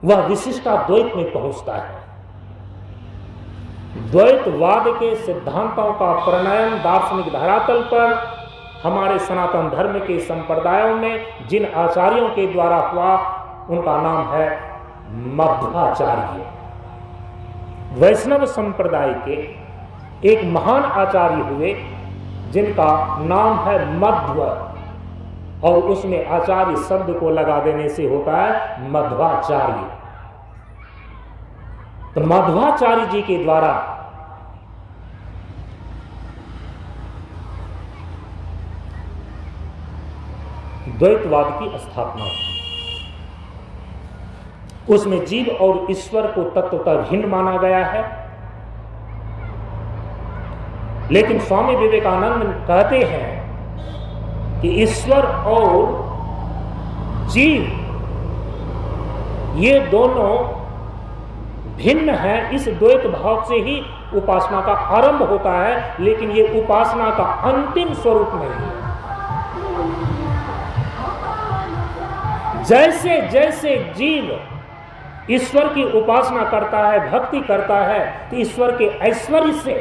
वह विशिष्टाद्वैत में पहुंचता है। द्वैतवाद के सिद्धांतों का प्रणयन दार्शनिक धरातल पर हमारे सनातन धर्म के संप्रदायों में जिन आचार्यों के द्वारा हुआ, उनका नाम है मध्वाचार्य। वैष्णव संप्रदाय के एक महान आचार्य हुए जिनका नाम है मध्व, और उसमें आचार्य शब्द को लगा देने से होता है मध्वाचार्य। तो मध्वाचार्य जी के द्वारा द्वैतवाद की स्थापना हुई। उसमें जीव और ईश्वर को तत्वतः भिन्न माना गया है, लेकिन स्वामी विवेकानंद कहते हैं कि ईश्वर और जीव ये दोनों भिन्न हैं। इस द्वैत भाव से ही उपासना का आरंभ होता है, लेकिन ये उपासना का अंतिम स्वरूप नहीं है। जैसे जैसे जीव ईश्वर की उपासना करता है, भक्ति करता है, तो ईश्वर के ऐश्वर्य से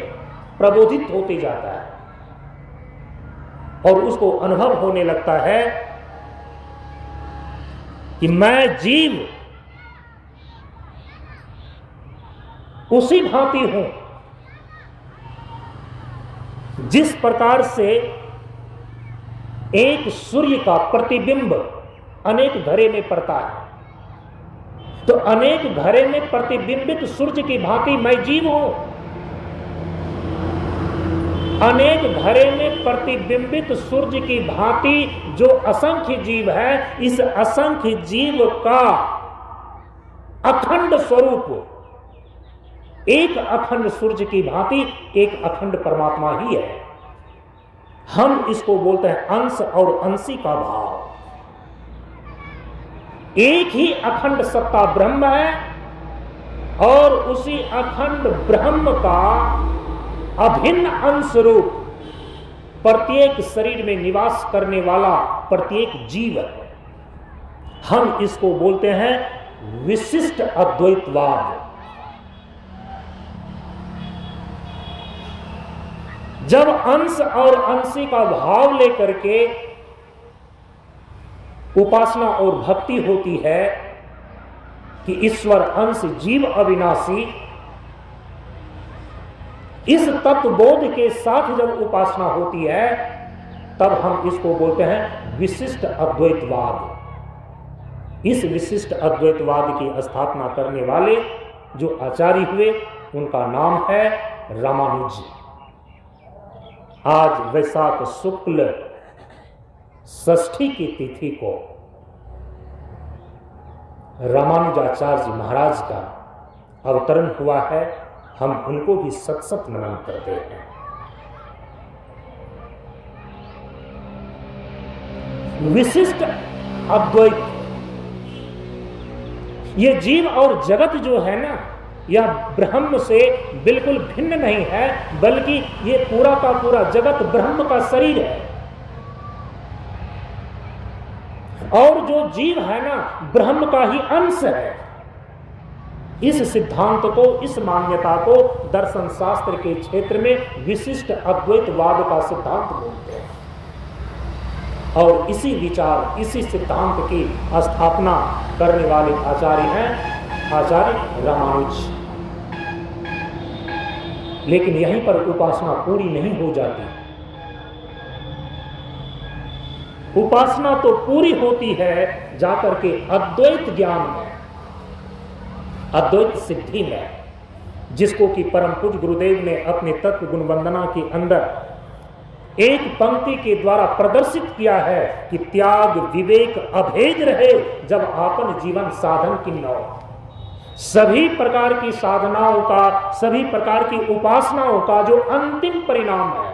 प्रबोधित होते जाता है और उसको अनुभव होने लगता है कि मैं जीव उसी भांति हूं जिस प्रकार से एक सूर्य का प्रतिबिंब अनेक घरे में पड़ता है, तो अनेक घरे में प्रतिबिंबित सूर्य की भांति मैं जीव हूं। अनेक घरे में प्रतिबिंबित सूर्य की भांति जो असंख्य जीव है, इस असंख्य जीव का अखंड स्वरूप एक अखंड सूर्य की भांति एक अखंड परमात्मा ही है। हम इसको बोलते हैं अंश और अंशी का भाव। एक ही अखंड सत्ता ब्रह्म है और उसी अखंड ब्रह्म का अभिन्न अंश रूप प्रत्येक शरीर में निवास करने वाला प्रत्येक जीव है। हम इसको बोलते हैं विशिष्ट अद्वैतवाद। जब अंश और अंशी का भाव लेकर के उपासना और भक्ति होती है कि ईश्वर अंश जीव अविनाशी, इस तत्वबोध के साथ जब उपासना होती है, तब हम इसको बोलते हैं विशिष्ट अद्वैतवाद। इस विशिष्ट अद्वैतवाद की स्थापना करने वाले जो आचार्य हुए, उनका नाम है रामानुज। आज वैशाख शुक्ल षष्ठी की तिथि को रामानुजाचार्य महाराज का अवतरण हुआ है। हम उनको भी सत सत नमन करते हैं। विशिष्ट अद्वैत, ये जीव और जगत जो है ना, यह ब्रह्म से बिल्कुल भिन्न नहीं है, बल्कि ये पूरा का पूरा जगत ब्रह्म का शरीर है। और जो जीव है ना, ब्रह्म का ही अंश है। इस सिद्धांत को, इस मान्यता को दर्शन शास्त्र के क्षेत्र में विशिष्ट अद्वैतवाद का सिद्धांत बोलते हैं। और इसी विचार, इसी सिद्धांत की स्थापना करने वाले आचार्य हैं आचार्य रामानुज। लेकिन यहीं पर उपासना पूरी नहीं हो जाती। उपासना तो पूरी होती है जाकर के अद्वैत ज्ञान में, अद्वैत सिद्धि में, जिसको कि परम पूज्य गुरुदेव ने अपने तत्व गुण वंदना के अंदर एक पंक्ति के द्वारा प्रदर्शित किया है कि त्याग विवेक अभेद रहे जब आपन जीवन साधन किन्नौ। सभी प्रकार की साधनाओं का, सभी प्रकार की उपासनाओं का जो अंतिम परिणाम है,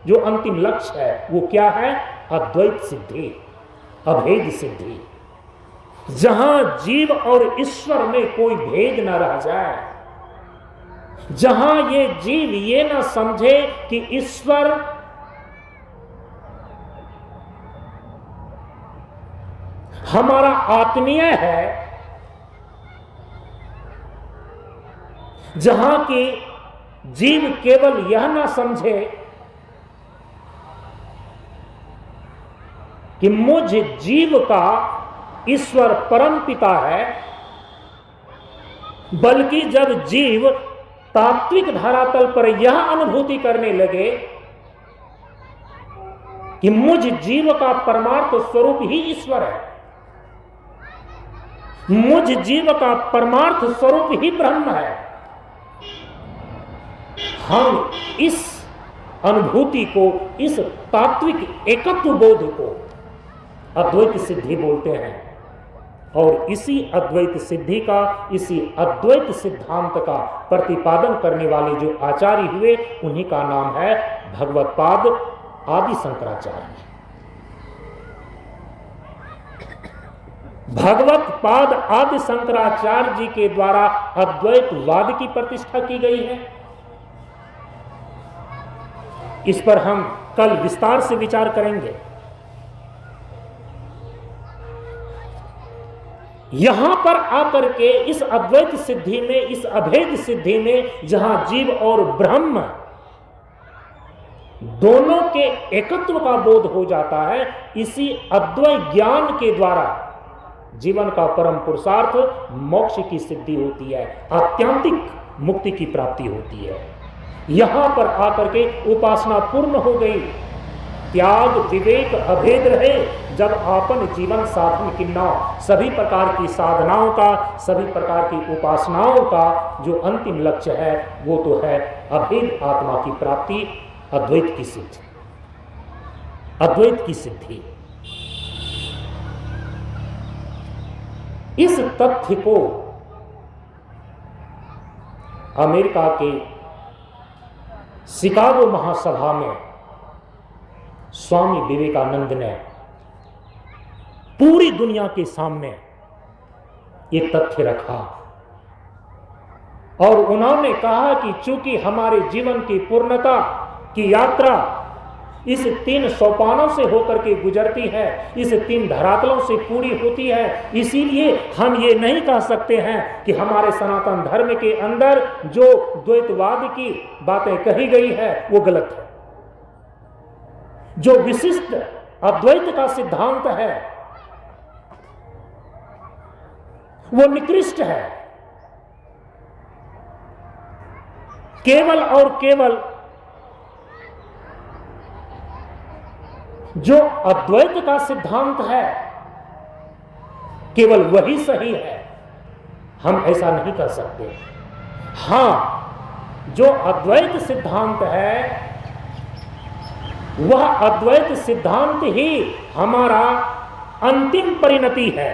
जो अंतिम लक्ष्य है, वो क्या है? अद्वैत सिद्धि, अभेद सिद्धि। जहां जीव और ईश्वर में कोई भेद न रह जाए, जहां ये जीव ये न समझे कि ईश्वर हमारा आत्मीय है, जहां की जीव केवल यह ना समझे कि मुझ जीव का ईश्वर परम पिता है, बल्कि जब जीव तात्विक धरातल पर यह अनुभूति करने लगे कि मुझ जीव का परमार्थ स्वरूप ही ईश्वर है, मुझ जीव का परमार्थ स्वरूप ही ब्रह्म है, हम इस अनुभूति को, इस तात्विक एकत्व बोध को अद्वैत सिद्धि बोलते हैं। और इसी अद्वैत सिद्धि का, इसी अद्वैत सिद्धांत का प्रतिपादन करने वाले जो आचार्य हुए, उन्हीं का नाम है भगवत्पाद आदि शंकराचार्य। भगवत्पाद आदि शंकराचार्य जी के द्वारा अद्वैतवाद की प्रतिष्ठा की गई है। इस पर हम कल विस्तार से विचार करेंगे। यहां पर आकर के इस अद्वैत सिद्धि में, इस अभेद सिद्धि में, जहां जीव और ब्रह्म दोनों के एकत्व का बोध हो जाता है, इसी अद्वैत ज्ञान के द्वारा जीवन का परम पुरुषार्थ मोक्ष की सिद्धि होती है, आत्यंतिक मुक्ति की प्राप्ति होती है। यहां पर आकर के उपासना पूर्ण हो गई। त्याग विवेक अभेद रहे जब आपन जीवन साधन किन्ना। सभी प्रकार की साधनाओं का, सभी प्रकार की उपासनाओं का जो अंतिम लक्ष्य है, वो तो है अभेद आत्मा की प्राप्ति, अद्वैत की सिद्धि, अद्वैत की सिद्धि। इस तथ्य को अमेरिका के शिकागो महासभा में स्वामी विवेकानंद ने पूरी दुनिया के सामने ये तथ्य रखा और उन्होंने कहा कि चूंकि हमारे जीवन की पूर्णता की यात्रा इस 3 सोपानों से होकर के गुजरती है, इस 3 धरातलों से पूरी होती है, इसीलिए हम ये नहीं कह सकते हैं कि हमारे सनातन धर्म के अंदर जो द्वैतवाद की बातें कही गई है वो गलत है। जो विशिष्ट अद्वैत का सिद्धांत है वो निकृष्ट है। केवल और केवल जो अद्वैत का सिद्धांत है केवल वही सही है, हम ऐसा नहीं कर सकते। हां, जो अद्वैत सिद्धांत है वह अद्वैत सिद्धांत ही हमारा अंतिम परिणति है।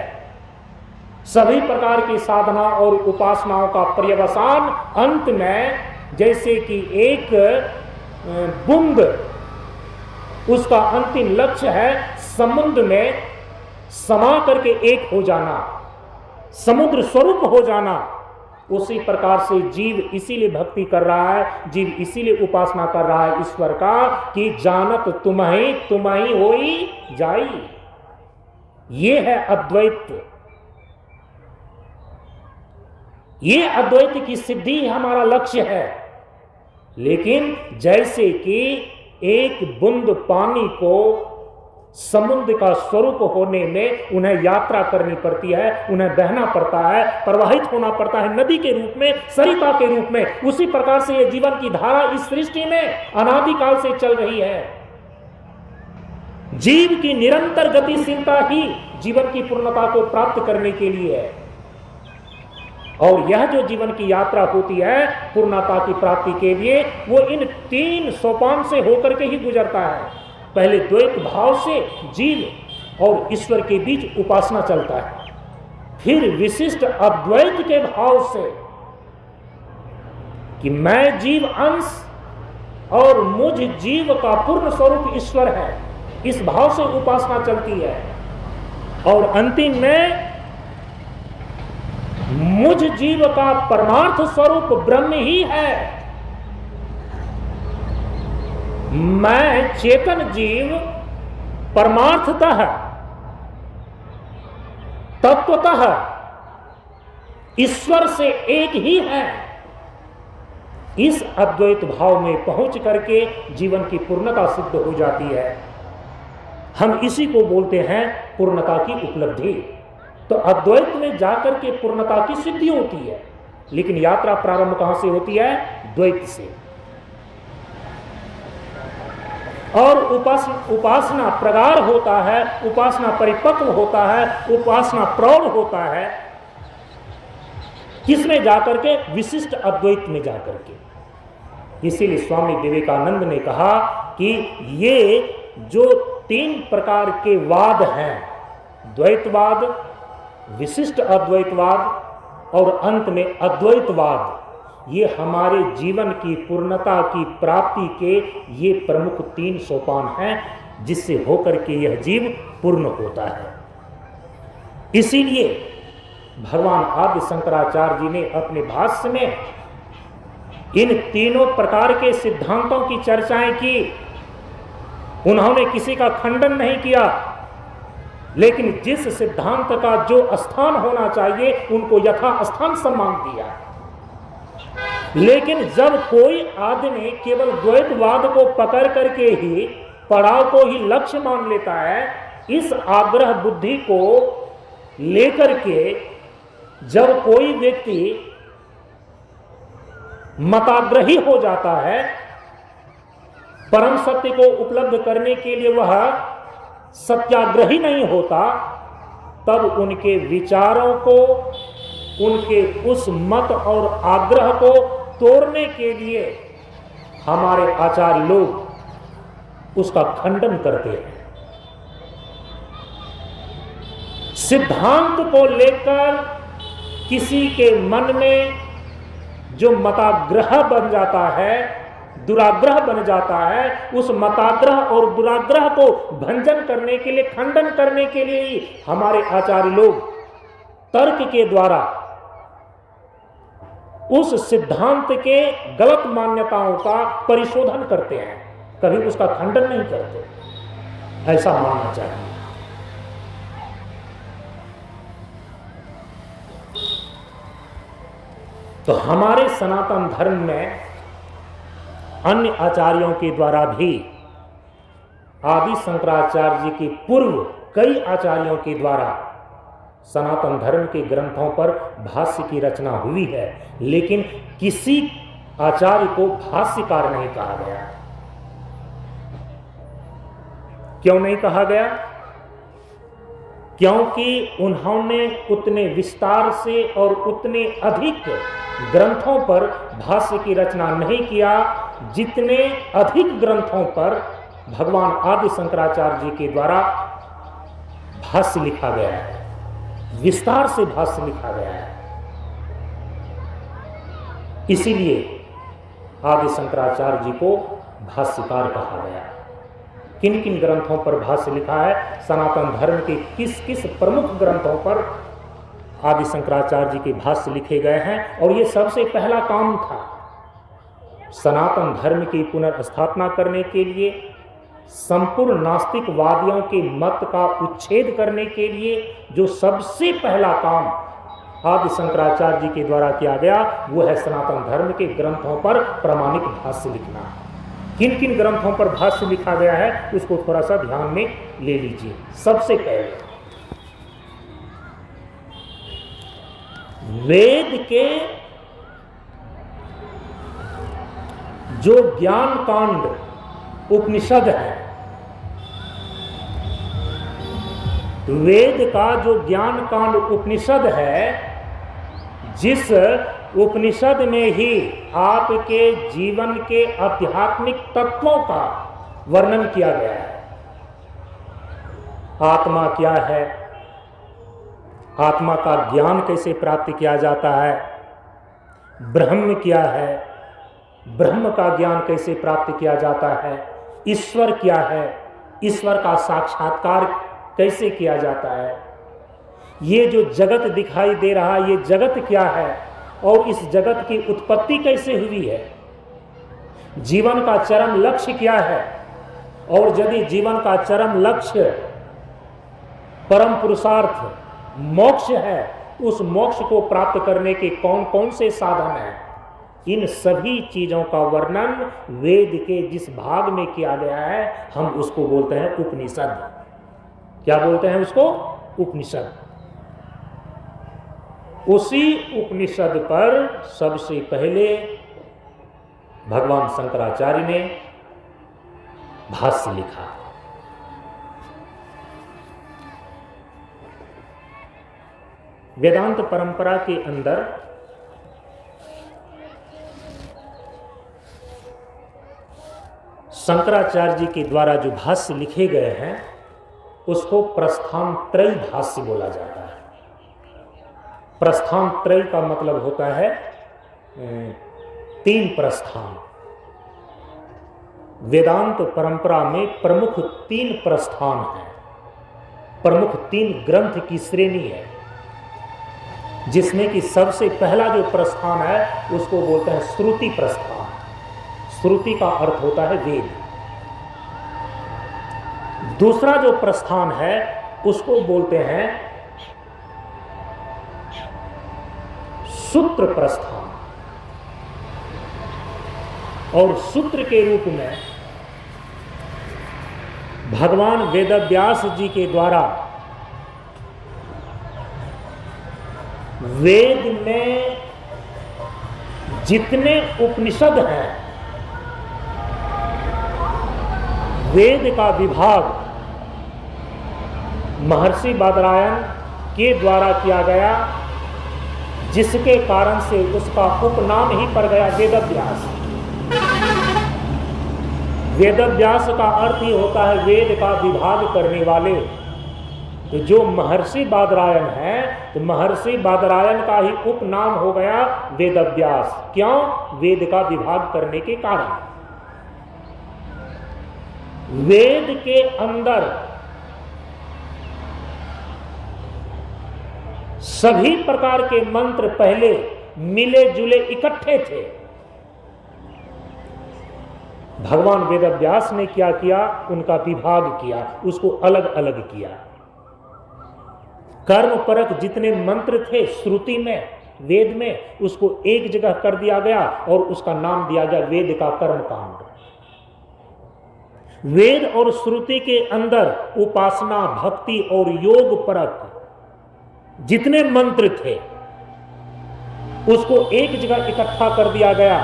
सभी प्रकार की साधना और उपासनाओं का पर्यवसान अंत में, जैसे कि एक बूंद, उसका अंतिम लक्ष्य है समुद्र में समा करके एक हो जाना, समुद्र स्वरूप हो जाना। उसी प्रकार से जीव इसीलिए भक्ति कर रहा है, जीव इसीलिए उपासना कर रहा है ईश्वर का कि जानत तुम्हें होई जाई। ये है अद्वैत, ये अद्वैत की सिद्धि हमारा लक्ष्य है। लेकिन जैसे कि एक बूंद पानी को समुद्र का स्वरूप होने में उन्हें यात्रा करनी पड़ती है, उन्हें बहना पड़ता है, प्रवाहित होना पड़ता है नदी के रूप में, सरिता के रूप में, उसी प्रकार से ये जीवन की धारा इस सृष्टि में अनादिकाल से चल रही है। जीव की निरंतर गतिशीलता ही जीवन की पूर्णता को प्राप्त करने के लिए है। और यह जो जीवन की यात्रा होती है पूर्णता की प्राप्ति के लिए, वो इन 3 सोपान से होकर के ही गुजरता है। पहले द्वैत भाव से जीव और ईश्वर के बीच उपासना चलता है, फिर विशिष्ट अद्वैत के भाव से कि मैं जीव अंश और मुझ जीव का पूर्ण स्वरूप ईश्वर है, इस भाव से उपासना चलती है। और अंतिम में मुझ जीव का परमार्थ स्वरूप ब्रह्म ही है। मैं चेतन जीव परमार्थतः तत्वतः ईश्वर से एक ही है। इस अद्वैत भाव में पहुंच करके जीवन की पूर्णता सिद्ध हो जाती है। हम इसी को बोलते हैं पूर्णता की उपलब्धि। तो अद्वैत में जाकर के पूर्णता की सिद्धि होती है, लेकिन यात्रा प्रारंभ कहां से होती है? द्वैत से। और उपासना प्रगाढ़ होता है, उपासना परिपक्व होता है, उपासना प्रौढ़ होता है, किसमें जाकर के? विशिष्ट अद्वैत में जाकर के। इसीलिए स्वामी विवेकानंद ने कहा कि ये जो 3 प्रकार के वाद हैं, द्वैतवाद, विशिष्ट अद्वैतवाद और अंत में अद्वैतवाद, ये हमारे जीवन की पूर्णता की प्राप्ति के ये प्रमुख 3 सोपान हैं, जिससे होकर के यह जीव पूर्ण होता है। इसीलिए भगवान आदि शंकराचार्य जी ने अपने भाष्य में इन तीनों प्रकार के सिद्धांतों की चर्चाएं की। उन्होंने किसी का खंडन नहीं किया, लेकिन जिस सिद्धांत का जो स्थान होना चाहिए उनको यथा स्थान सम्मान दिया। लेकिन जब कोई आदमी केवल द्वैतवाद को पकड़ करके ही पड़ाव को ही लक्ष्य मान लेता है, इस आग्रह बुद्धि को लेकर के जब कोई व्यक्ति मताग्रही हो जाता है, परम सत्य को उपलब्ध करने के लिए वह सत्याग्रही नहीं होता, तब उनके विचारों को, उनके उस मत और आग्रह को तोड़ने के लिए हमारे आचार्य लोग उसका खंडन करते हैं। सिद्धांत को लेकर किसी के मन में जो मताग्रह बन जाता है, दुराग्रह बन जाता है, उस मताग्रह और दुराग्रह को भंजन करने के लिए, खंडन करने के लिए ही हमारे आचार्य लोग तर्क के द्वारा उस सिद्धांत के गलत मान्यताओं का परिशोधन करते हैं, कभी उसका खंडन नहीं करते। ऐसा मानना चाहिए। तो हमारे सनातन धर्म में अन्य आचार्यों के द्वारा भी, आदि शंकराचार्य जी के पूर्व कई आचार्यों के द्वारा सनातन धर्म के ग्रंथों पर भाष्य की रचना हुई है, लेकिन किसी आचार्य को भाष्यकार नहीं कहा गया। क्यों नहीं कहा गया? क्योंकि उन्होंने उतने विस्तार से और उतने अधिक ग्रंथों पर भाष्य की रचना नहीं किया, जितने अधिक ग्रंथों पर भगवान आदि शंकराचार्य जी के द्वारा भाष्य लिखा गया है, विस्तार से भाष्य लिखा गया है। इसीलिए आदि शंकराचार्य जी को भाष्यकार कहा गया। किन किन ग्रंथों पर भाष्य लिखा है, सनातन धर्म के किस किस प्रमुख ग्रंथों पर आदि शंकराचार्य जी के भाष्य लिखे गए हैं, और ये सबसे पहला काम था सनातन धर्म की पुनर्स्थापना करने के लिए, संपूर्ण नास्तिकवादियों के मत का उच्छेद करने के लिए जो सबसे पहला काम आदि शंकराचार्य जी के द्वारा किया गया, वो है सनातन धर्म के ग्रंथों पर प्रामाणिक भाष्य लिखना। किन किन ग्रंथों पर भाष्य लिखा गया है उसको थोड़ा सा ध्यान में ले लीजिए। सबसे पहले वेद के जो ज्ञान कांड उपनिषद है, वेद का जो ज्ञान कांड उपनिषद है, जिस उपनिषद में ही आपके जीवन के आध्यात्मिक तत्वों का वर्णन किया गया है। आत्मा क्या है, आत्मा का ज्ञान कैसे प्राप्त किया जाता है, ब्रह्म क्या है, ब्रह्म का ज्ञान कैसे प्राप्त किया जाता है, ईश्वर क्या है, ईश्वर का साक्षात्कार कैसे किया जाता है, ये जो जगत दिखाई दे रहा है ये जगत क्या है और इस जगत की उत्पत्ति कैसे हुई है, जीवन का चरम लक्ष्य क्या है, और यदि जीवन का चरम लक्ष्य परम पुरुषार्थ मोक्ष है, उस मोक्ष को प्राप्त करने के कौन कौन से साधन हैं, इन सभी चीजों का वर्णन वेद के जिस भाग में किया गया है हम उसको बोलते हैं उपनिषद। क्या बोलते हैं उसको? उपनिषद। उसी उपनिषद पर सबसे पहले भगवान शंकराचार्य ने भाष्य लिखा। वेदांत परंपरा के अंदर शंकराचार्य जी के द्वारा जो भाष्य लिखे गए हैं उसको प्रस्थान त्रय भाष्य बोला जाता है। प्रस्थान त्रय का मतलब होता है 3 प्रस्थान। वेदांत परंपरा में प्रमुख 3 प्रस्थान हैं, प्रमुख 3 ग्रंथ की श्रेणी है, जिसमें कि सबसे पहला जो प्रस्थान है उसको बोलते हैं श्रुति प्रस्थान। श्रुति का अर्थ होता है वेद। दूसरा जो प्रस्थान है उसको बोलते हैं सूत्र प्रस्थान, और सूत्र के रूप में भगवान वेदव्यास जी के द्वारा वेद में जितने उपनिषद हैं, वेद का विभाग महर्षि बादरायण के द्वारा किया गया, जिसके कारण से उसका उपनाम ही पड़ गया वेदव्यास। वेदव्यास का अर्थ ही होता है वेद का विभाग करने वाले। तो जो महर्षि बादरायण है तो महर्षि बादरायण का ही उपनाम हो गया वेदव्यास। क्यों? वेद का विभाग करने के कारण। वेद के अंदर सभी प्रकार के मंत्र पहले मिले जुले इकट्ठे थे। भगवान वेदव्यास ने क्या किया? उनका विभाग किया, उसको अलग अलग किया। कर्म परक जितने मंत्र थे श्रुति में, वेद में, उसको एक जगह कर दिया गया और उसका नाम दिया गया वेद का कर्मकांड। वेद और श्रुति के अंदर उपासना, भक्ति और योग परक जितने मंत्र थे उसको एक जगह इकट्ठा कर दिया गया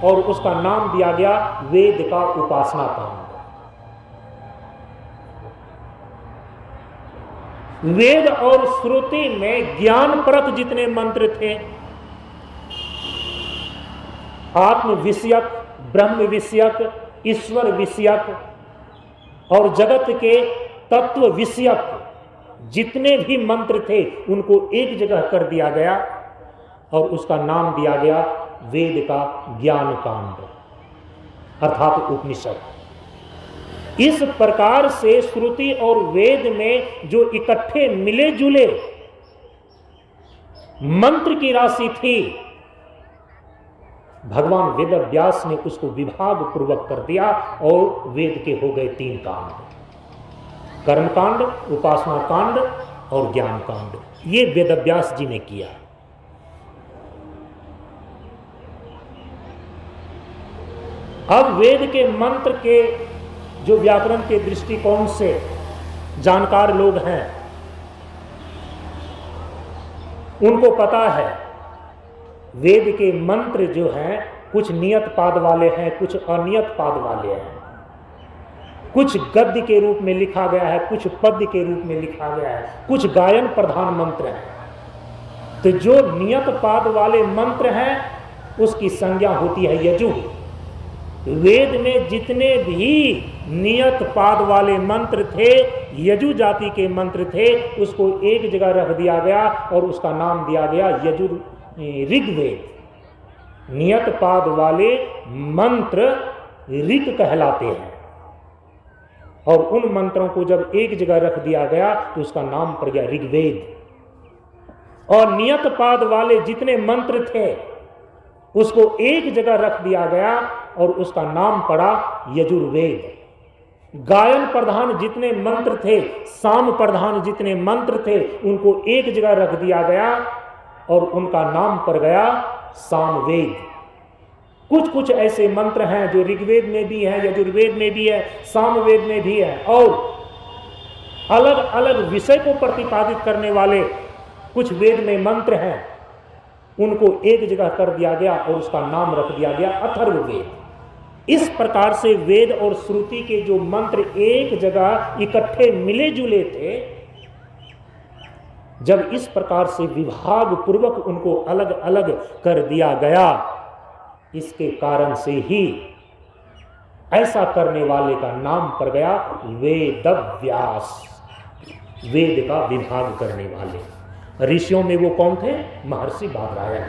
और उसका नाम दिया गया वेद का उपासना कांड। वेद और श्रुति में ज्ञान परक जितने मंत्र थे, आत्म विषयक, ब्रह्म विषयक, ईश्वर विषयक और जगत के तत्व विषयक जितने भी मंत्र थे उनको एक जगह कर दिया गया और उसका नाम दिया गया वेद का ज्ञान कांड अर्थात उपनिषद। इस प्रकार से श्रुति और वेद में जो इकट्ठे मिले जुले मंत्र की राशि थी, भगवान वेदव्यास ने उसको विभाग पूर्वक कर दिया और वेद के हो गए 3 कांड, कर्मकांड, उपासना कांड और ज्ञान कांड। ये वेदव्यास जी ने किया। अब वेद के मंत्र के जो व्याकरण के दृष्टिकोण से जानकार लोग हैं उनको पता है वेद के मंत्र जो हैं कुछ नियत पाद वाले हैं, कुछ अनियत पाद वाले हैं। कुछ गद्य के रूप में लिखा गया है, कुछ पद्य के रूप में लिखा गया है, कुछ गायन प्रधान मंत्र हैं। तो जो नियत पाद वाले मंत्र हैं उसकी संज्ञा होती है यजु। वेद में जितने भी नियत पाद वाले मंत्र थे, यजु जाति के मंत्र थे, उसको एक जगह रख दिया गया और उसका नाम दिया गया यजु ऋग्वेद। नियत पाद वाले मंत्र ऋग कहलाते हैं और उन मंत्रों को जब एक जगह रख दिया गया तो उसका नाम पड़ गया ऋग्वेद। और नियत पाद वाले जितने मंत्र थे उसको एक जगह रख दिया गया और उसका नाम पड़ा यजुर्वेद। गायन प्रधान जितने मंत्र थे, साम प्रधान जितने मंत्र थे, उनको एक जगह रख दिया गया और उनका नाम पड़ गया सामवेद। कुछ कुछ ऐसे मंत्र हैं जो ऋग्वेद में भी है, यजुर्वेद में भी है, सामवेद में भी है, और अलग अलग विषय को प्रतिपादित करने वाले कुछ वेद में मंत्र हैं, उनको एक जगह कर दिया गया और उसका नाम रख दिया गया अथर्ववेद। इस प्रकार से वेद और श्रुति के जो मंत्र एक जगह इकट्ठे मिले जुले थे, जब इस प्रकार से विभाग पूर्वक उनको अलग अलग कर दिया गया, इसके कारण से ही ऐसा करने वाले का नाम पड़ गया वेदव्यास, वेद का विभाग करने वाले। ऋषियों में वो कौन थे? महर्षि बादरायण।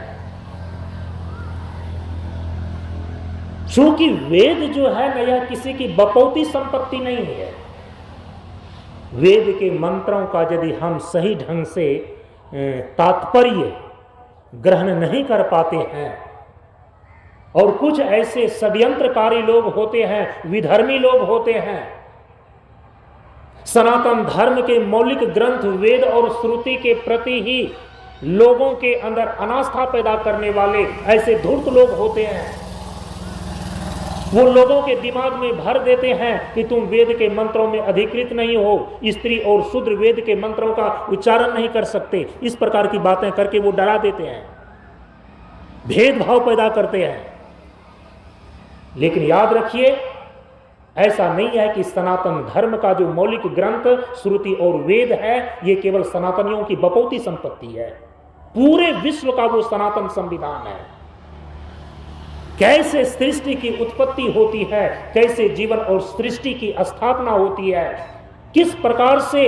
चूंकि वेद जो है न, यह किसी की बपौती संपत्ति नहीं है। वेद के मंत्रों का यदि हम सही ढंग से तात्पर्य ग्रहण नहीं कर पाते हैं, और कुछ ऐसे षड्यंत्रकारी लोग होते हैं, विधर्मी लोग होते हैं, सनातन धर्म के मौलिक ग्रंथ वेद और श्रुति के प्रति ही लोगों के अंदर अनास्था पैदा करने वाले ऐसे धूर्त लोग होते हैं। वो लोगों के दिमाग में भर देते हैं कि तुम वेद के मंत्रों में अधिकृत नहीं हो, स्त्री और शूद्र वेद के मंत्रों का उच्चारण नहीं कर सकते। इस प्रकार की बातें करके वो डरा देते हैं, भेदभाव पैदा करते हैं। लेकिन याद रखिए, ऐसा नहीं है कि सनातन धर्म का जो मौलिक ग्रंथ श्रुति और वेद है, ये केवल सनातनियों की बपौती संपत्ति है। पूरे विश्व का वो सनातन संविधान है। कैसे सृष्टि की उत्पत्ति होती है, कैसे जीवन और सृष्टि की स्थापना होती है, किस प्रकार से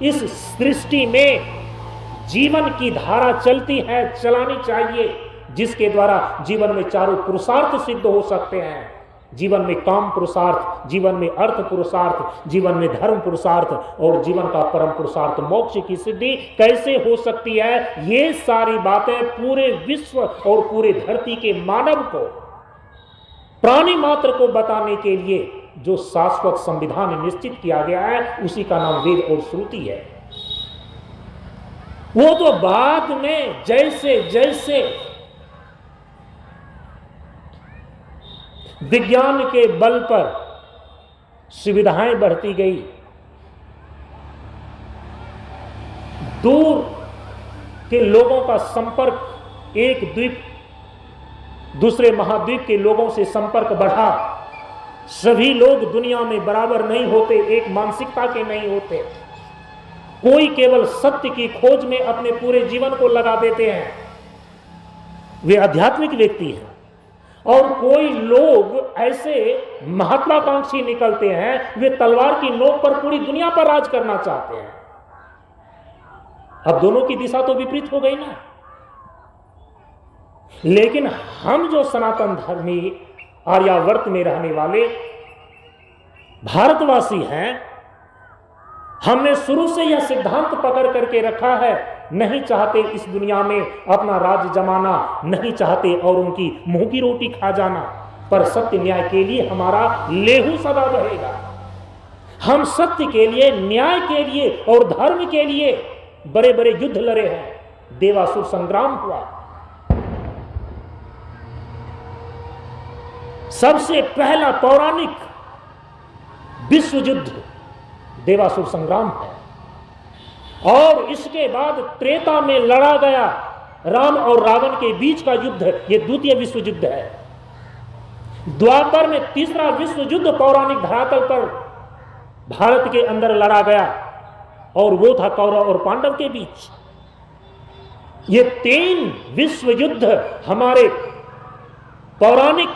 इस सृष्टि में जीवन की धारा चलती है, चलानी चाहिए, जिसके द्वारा जीवन में चारों पुरुषार्थ सिद्ध हो सकते हैं। जीवन में काम पुरुषार्थ, जीवन में अर्थ पुरुषार्थ, जीवन में धर्म पुरुषार्थ और जीवन का परम पुरुषार्थ मोक्ष की सिद्धि कैसे हो सकती है, ये सारी बातें पूरे विश्व और पूरे धरती के मानव को, प्राणी मात्र को बताने के लिए जो शाश्वत संविधान निश्चित किया गया है, उसी का नाम वेद और श्रुति है। वो तो बाद में जैसे जैसे विज्ञान के बल पर सुविधाएं बढ़ती गई, दूर के लोगों का संपर्क, एक द्वीप दूसरे महाद्वीप के लोगों से संपर्क बढ़ा। सभी लोग दुनिया में बराबर नहीं होते, एक मानसिकता के नहीं होते। कोई केवल सत्य की खोज में अपने पूरे जीवन को लगा देते हैं, वे आध्यात्मिक व्यक्ति हैं, और कोई लोग ऐसे महत्वाकांक्षी निकलते हैं, वे तलवार की नोक पर पूरी दुनिया पर राज करना चाहते हैं। अब दोनों की दिशा तो विपरीत हो गई ना। लेकिन हम जो सनातन धर्मी आर्यावर्त में रहने वाले भारतवासी हैं, हमने शुरू से यह सिद्धांत पकड़ करके रखा है, नहीं चाहते इस दुनिया में अपना राज जमाना, नहीं चाहते और उनकी मुंह की रोटी खा जाना, पर सत्य न्याय के लिए हमारा लेहू सदा रहेगा। हम सत्य के लिए, न्याय के लिए और धर्म के लिए बड़े बड़े युद्ध लड़े हैं। देवासुर संग्राम हुआ, सबसे पहला पौराणिक विश्व युद्ध देवासुर संग्राम है। और इसके बाद त्रेता में लड़ा गया राम और रावण के बीच का युद्ध, यह द्वितीय विश्व युद्ध है। द्वापर में तीसरा विश्व युद्ध पौराणिक धरातल पर भारत के अंदर लड़ा गया, और वो था कौरव और पांडव के बीच। ये 3 विश्व युद्ध हमारे पौराणिक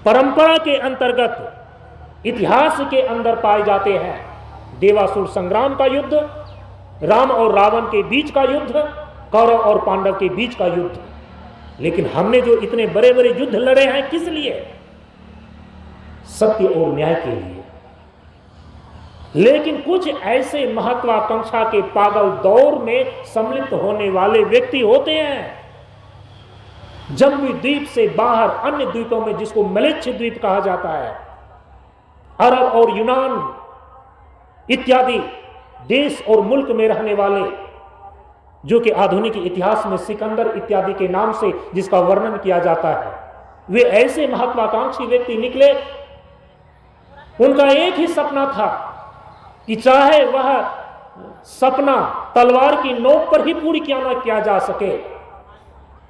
परंपरा के अंतर्गत इतिहास के अंदर पाए जाते हैं। देवासुर संग्राम का युद्ध, राम और रावण के बीच का युद्ध, कौरव और पांडव के बीच का युद्ध। लेकिन हमने जो इतने बड़े बड़े युद्ध लड़े हैं, किस लिए? सत्य और न्याय के लिए। लेकिन कुछ ऐसे महत्वाकांक्षा के पागल दौर में सम्मिलित होने वाले व्यक्ति होते हैं, जम्बू द्वीप से बाहर अन्य द्वीपों में, जिसको मलेच्छ द्वीप कहा जाता है, अरब और यूनान इत्यादि देश और मुल्क में रहने वाले, जो कि आधुनिक इतिहास में सिकंदर इत्यादि के नाम से जिसका वर्णन किया जाता है, वे ऐसे महत्वाकांक्षी व्यक्ति निकले। उनका एक ही सपना था कि चाहे वह सपना तलवार की नोक पर ही पूरी क्यों ना किया जा सके,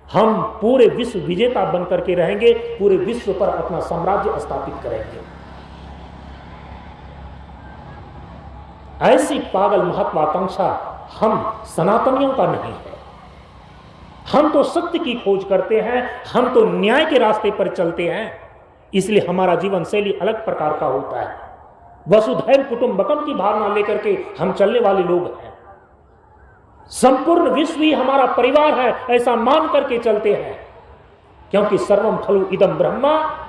हम पूरे विश्व विजेता बनकर के रहेंगे, पूरे विश्व पर अपना साम्राज्य स्थापित करेंगे। ऐसी पागल महत्वाकांक्षा हम सनातनियों का नहीं है। हम तो सत्य की खोज करते हैं, हम तो न्याय के रास्ते पर चलते हैं, इसलिए हमारा जीवन शैली अलग प्रकार का होता है। वसुधैव कुटुंबकम की भावना लेकर के हम चलने वाले लोग हैं। संपूर्ण विश्व ही हमारा परिवार है, ऐसा मान करके चलते हैं, क्योंकि सर्वम खलु इदम ब्रह्मा,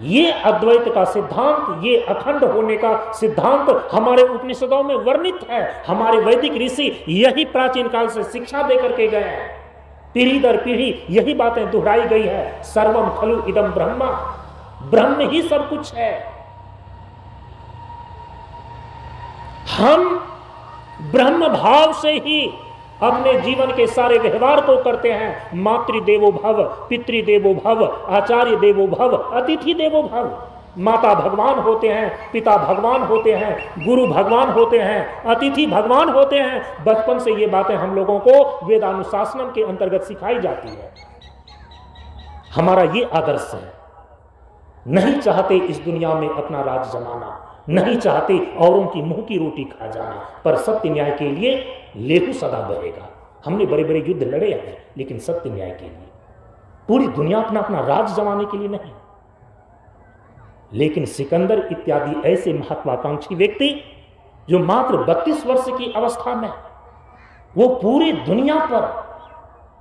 ये अद्वैत का सिद्धांत, ये अखंड होने का सिद्धांत हमारे उपनिषदों में वर्णित है। हमारे वैदिक ऋषि यही प्राचीन काल से शिक्षा देकर के गए हैं। पीढ़ी दर पीढ़ी यही बातें दोहराई गई है। सर्वम खलु इदम ब्रह्मा, ब्रह्म ही सब कुछ है। हम ब्रह्म भाव से ही अपने जीवन के सारे व्यवहार को करते हैं। मातृदेवो भव, पितृदेवो भव, आचार्य देवो भव, अतिथि देवो भव। माता भगवान होते हैं, पिता भगवान होते हैं, गुरु भगवान होते हैं, अतिथि भगवान होते हैं। बचपन से ये बातें हम लोगों को वेदानुशासनम के अंतर्गत सिखाई जाती है। हमारा ये आदर्श है। नहीं चाहते इस दुनिया में अपना राज जमाना, नहीं चाहते औरों की मुंह की रोटी खा जाना, पर सत्य न्याय के लिए लेहू सदा बहेगा। हमने बड़े बड़े युद्ध लड़े हैं, लेकिन सत्य न्याय के लिए। पूरी दुनिया अपना अपना राज जमाने के लिए नहीं। लेकिन सिकंदर इत्यादि ऐसे महत्वाकांक्षी व्यक्ति, जो मात्र 32 वर्ष की अवस्था में वो पूरी दुनिया पर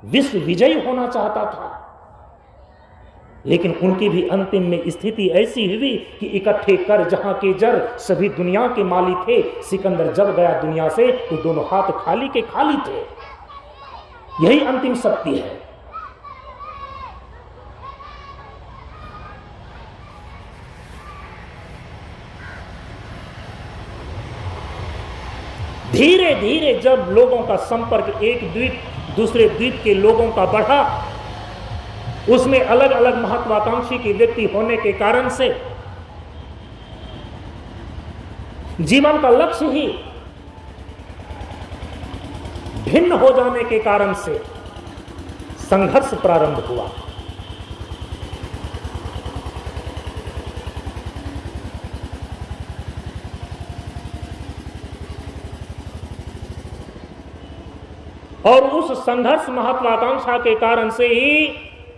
विश्व विजयी होना चाहता था, लेकिन उनकी भी अंतिम में स्थिति ऐसी हुई कि इकट्ठे कर जहां के जर, सभी दुनिया के माली थे। सिकंदर जब गया दुनिया से तो दोनों हाथ खाली के खाली थे। यही अंतिम सत्य है। धीरे धीरे जब लोगों का संपर्क एक द्वीप दूसरे द्वीप के लोगों का बढ़ा, उसमें अलग अलग महत्वाकांक्षी के व्यक्ति होने के कारण से जीवन का लक्ष्य ही भिन्न हो जाने के कारण से संघर्ष प्रारंभ हुआ। और उस संघर्ष महत्वाकांक्षा के कारण से ही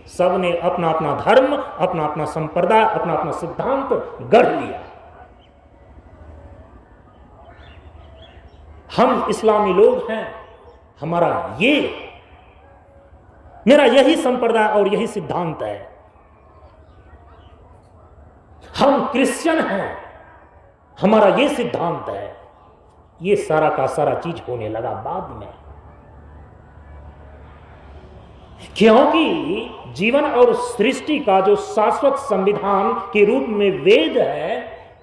सबने अपना अपना धर्म, अपना अपना संप्रदाय, अपना अपना सिद्धांत गढ़ लिया। हम इस्लामी लोग हैं, हमारा मेरा यही संप्रदाय और यही सिद्धांत है। हम क्रिश्चियन हैं, हमारा ये सिद्धांत है। ये सारा का सारा चीज होने लगा बाद में, क्योंकि जीवन और सृष्टि का जो शाश्वत संविधान के रूप में वेद है,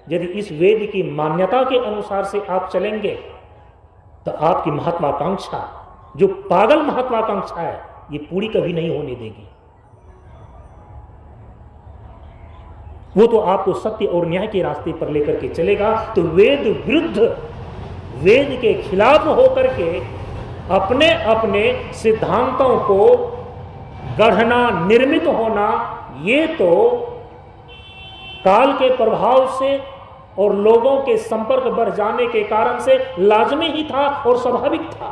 यदि इस वेद की मान्यता के अनुसार से आप चलेंगे तो आपकी महत्वाकांक्षा, जो पागल महत्वाकांक्षा है, ये पूरी कभी नहीं होने देगी। वो तो आपको सत्य और न्याय के रास्ते पर लेकर के चलेगा। तो वेद विरुद्ध, वेद के खिलाफ होकर के अपने अपने सिद्धांतों को गढ़ना, निर्मित होना, ये तो काल के प्रभाव से और लोगों के संपर्क बढ़ जाने के कारण से लाजमी ही था और स्वाभाविक था।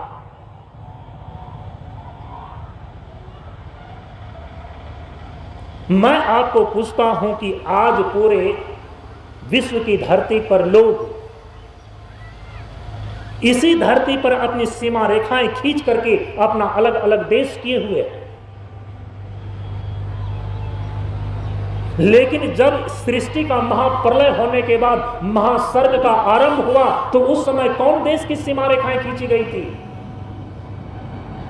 मैं आपको पूछता हूं कि आज पूरे विश्व की धरती पर लोग इसी धरती पर अपनी सीमा रेखाएं खींच करके अपना अलग अलग देश किए हुए हैं, लेकिन जब सृष्टि का महाप्रलय होने के बाद महासर्ग का आरंभ हुआ तो उस समय कौन देश की सीमा रेखाएं खींची गई थी?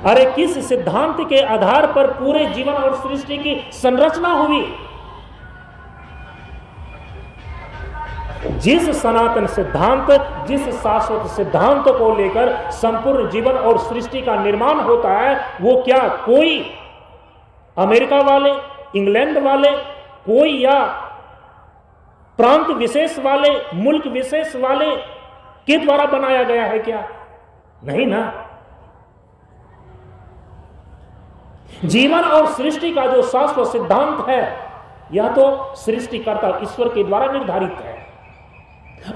अरे किस सिद्धांत के आधार पर पूरे जीवन और सृष्टि की संरचना हुई? जिस सनातन सिद्धांत, जिस शाश्वत सिद्धांत को लेकर संपूर्ण जीवन और सृष्टि का निर्माण होता है, वो क्या कोई अमेरिका वाले, इंग्लैंड वाले, कोई या प्रांत विशेष वाले, मुल्क विशेष वाले के द्वारा बनाया गया है क्या? नहीं ना। जीवन और सृष्टि का जो शाश्वत सिद्धांत है, यह तो सृष्टिकर्ता ईश्वर के द्वारा निर्धारित है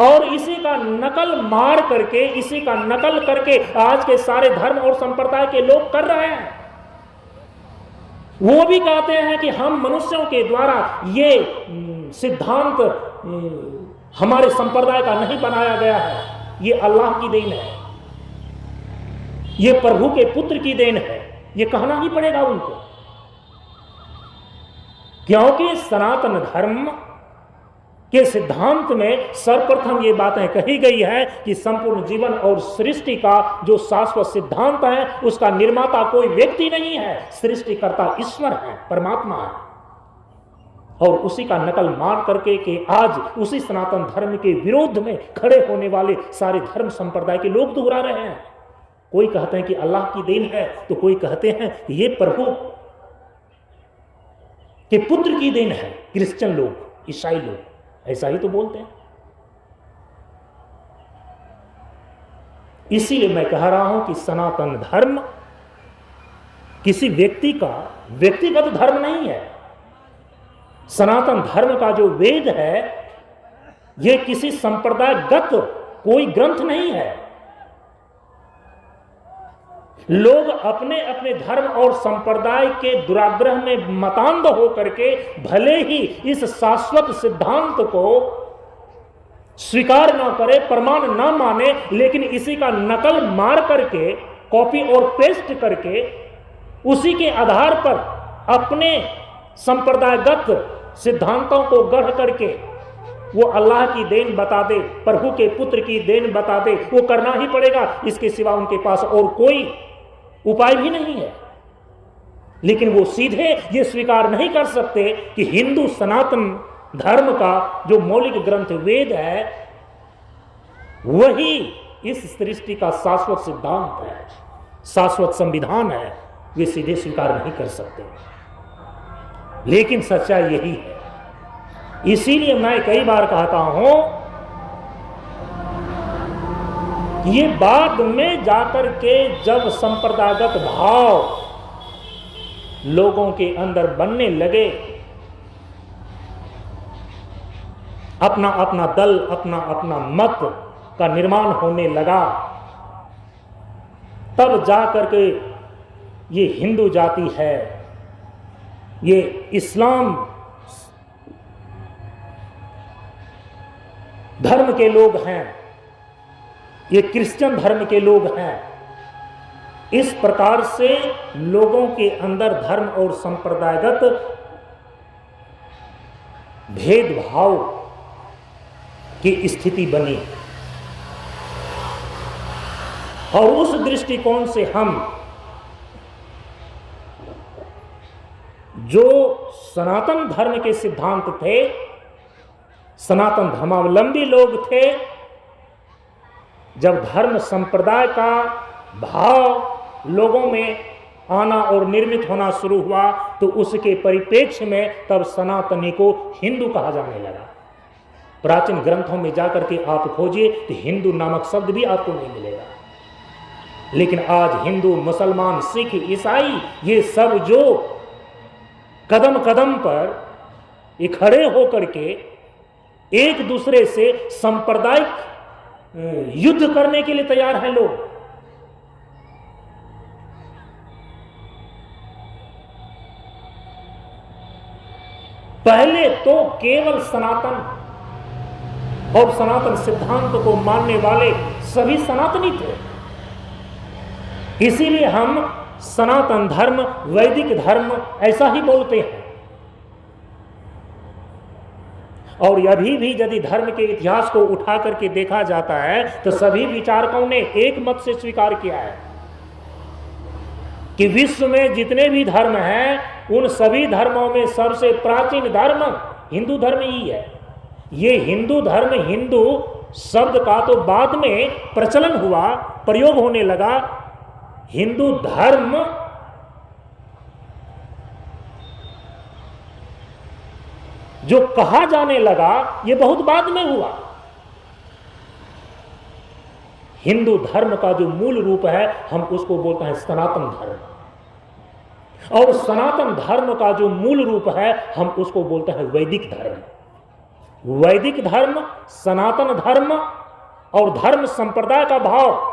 और इसी का नकल मार करके, इसी का नकल करके आज के सारे धर्म और संप्रदाय के लोग कर रहे हैं। वो भी कहते हैं कि हम मनुष्यों के द्वारा ये सिद्धांत हमारे संप्रदाय का नहीं बनाया गया है, ये अल्लाह की देन है, ये प्रभु के पुत्र की देन है। ये कहना ही पड़ेगा उनको, क्योंकि सनातन धर्म के सिद्धांत में सर्वप्रथम ये बातें कही गई है कि संपूर्ण जीवन और सृष्टि का जो शाश्वत सिद्धांत है, उसका निर्माता कोई व्यक्ति नहीं है, सृष्टिकर्ता ईश्वर है, परमात्मा है। और उसी का नकल मार करके कि आज उसी सनातन धर्म के विरोध में खड़े होने वाले सारे धर्म संप्रदाय के लोग दोहरा रहे हैं। कोई कहते हैं कि अल्लाह की देन है, तो कोई कहते हैं कि ये प्रभु के पुत्र की देन है। क्रिश्चियन लोग, ईसाई लोग ऐसा ही तो बोलते हैं। इसीलिए मैं कह रहा हूं कि सनातन धर्म किसी व्यक्ति का व्यक्तिगत धर्म नहीं है। सनातन धर्म का जो वेद है, यह किसी संप्रदायगत कोई ग्रंथ नहीं है। लोग अपने अपने धर्म और संप्रदाय के दुराग्रह में मतांध होकर के भले ही इस शाश्वत सिद्धांत को स्वीकार ना करे, प्रमाण ना माने, लेकिन इसी का नकल मार करके, कॉपी और पेस्ट करके, उसी के आधार पर अपने संप्रदायगत सिद्धांतों को गढ़ करके वो अल्लाह की देन बता दे, प्रभु के पुत्र की देन बता दे, वो करना ही पड़ेगा। इसके सिवा उनके पास और कोई उपाय भी नहीं है। लेकिन वो सीधे ये स्वीकार नहीं कर सकते कि हिंदू सनातन धर्म का जो मौलिक ग्रंथ वेद है, वही इस सृष्टि का शाश्वत सिद्धांत है, शाश्वत संविधान है। वे सीधे स्वीकार नहीं कर सकते। लेकिन सच्चाई यही है। इसीलिए मैं कई बार कहता हूं, ये बाद में जाकर के जब संप्रदायगत भाव लोगों के अंदर बनने लगे, अपना अपना दल, अपना अपना मत का निर्माण होने लगा, तब जाकर के ये हिंदू जाति है, ये इस्लाम धर्म के लोग हैं, ये क्रिश्चियन धर्म के लोग हैं, इस प्रकार से लोगों के अंदर धर्म और संप्रदायगत भेदभाव की स्थिति बनी। और उस दृष्टिकोण से हम जो सनातन धर्म के सिद्धांत थे, सनातन धर्मावलंबी लोग थे, जब धर्म संप्रदाय का भाव लोगों में आना और निर्मित होना शुरू हुआ, तो उसके परिप्रेक्ष्य में तब सनातनी को हिंदू कहा जाने लगा। प्राचीन ग्रंथों में जाकर के आप खोजिए तो हिंदू नामक शब्द भी आपको नहीं मिलेगा। लेकिन आज हिंदू, मुसलमान, सिख, ईसाई, ये सब जो कदम कदम पर ये खड़े होकर के एक दूसरे से सांप्रदायिक युद्ध करने के लिए तैयार हैं लोग। पहले तो केवल सनातन और सनातन सिद्धांत को मानने वाले सभी सनातनी थे। इसीलिए हम सनातन धर्म, वैदिक धर्म ऐसा ही बोलते हैं। और अभी भी यदि धर्म के इतिहास को उठा करके देखा जाता है तो सभी विचारकों ने एक मत से स्वीकार किया है कि विश्व में जितने भी धर्म हैं उन सभी धर्मों में सबसे प्राचीन धर्म हिंदू धर्म ही है। ये हिंदू धर्म, हिंदू शब्द का तो बाद में प्रचलन हुआ, प्रयोग होने लगा। हिंदू धर्म जो कहा जाने लगा ये बहुत बाद में हुआ। हिंदू धर्म का जो मूल रूप है हम उसको बोलते हैं सनातन धर्म, और सनातन धर्म का जो मूल रूप है हम उसको बोलते हैं वैदिक धर्म। वैदिक धर्म, सनातन धर्म और धर्म संप्रदाय का भाव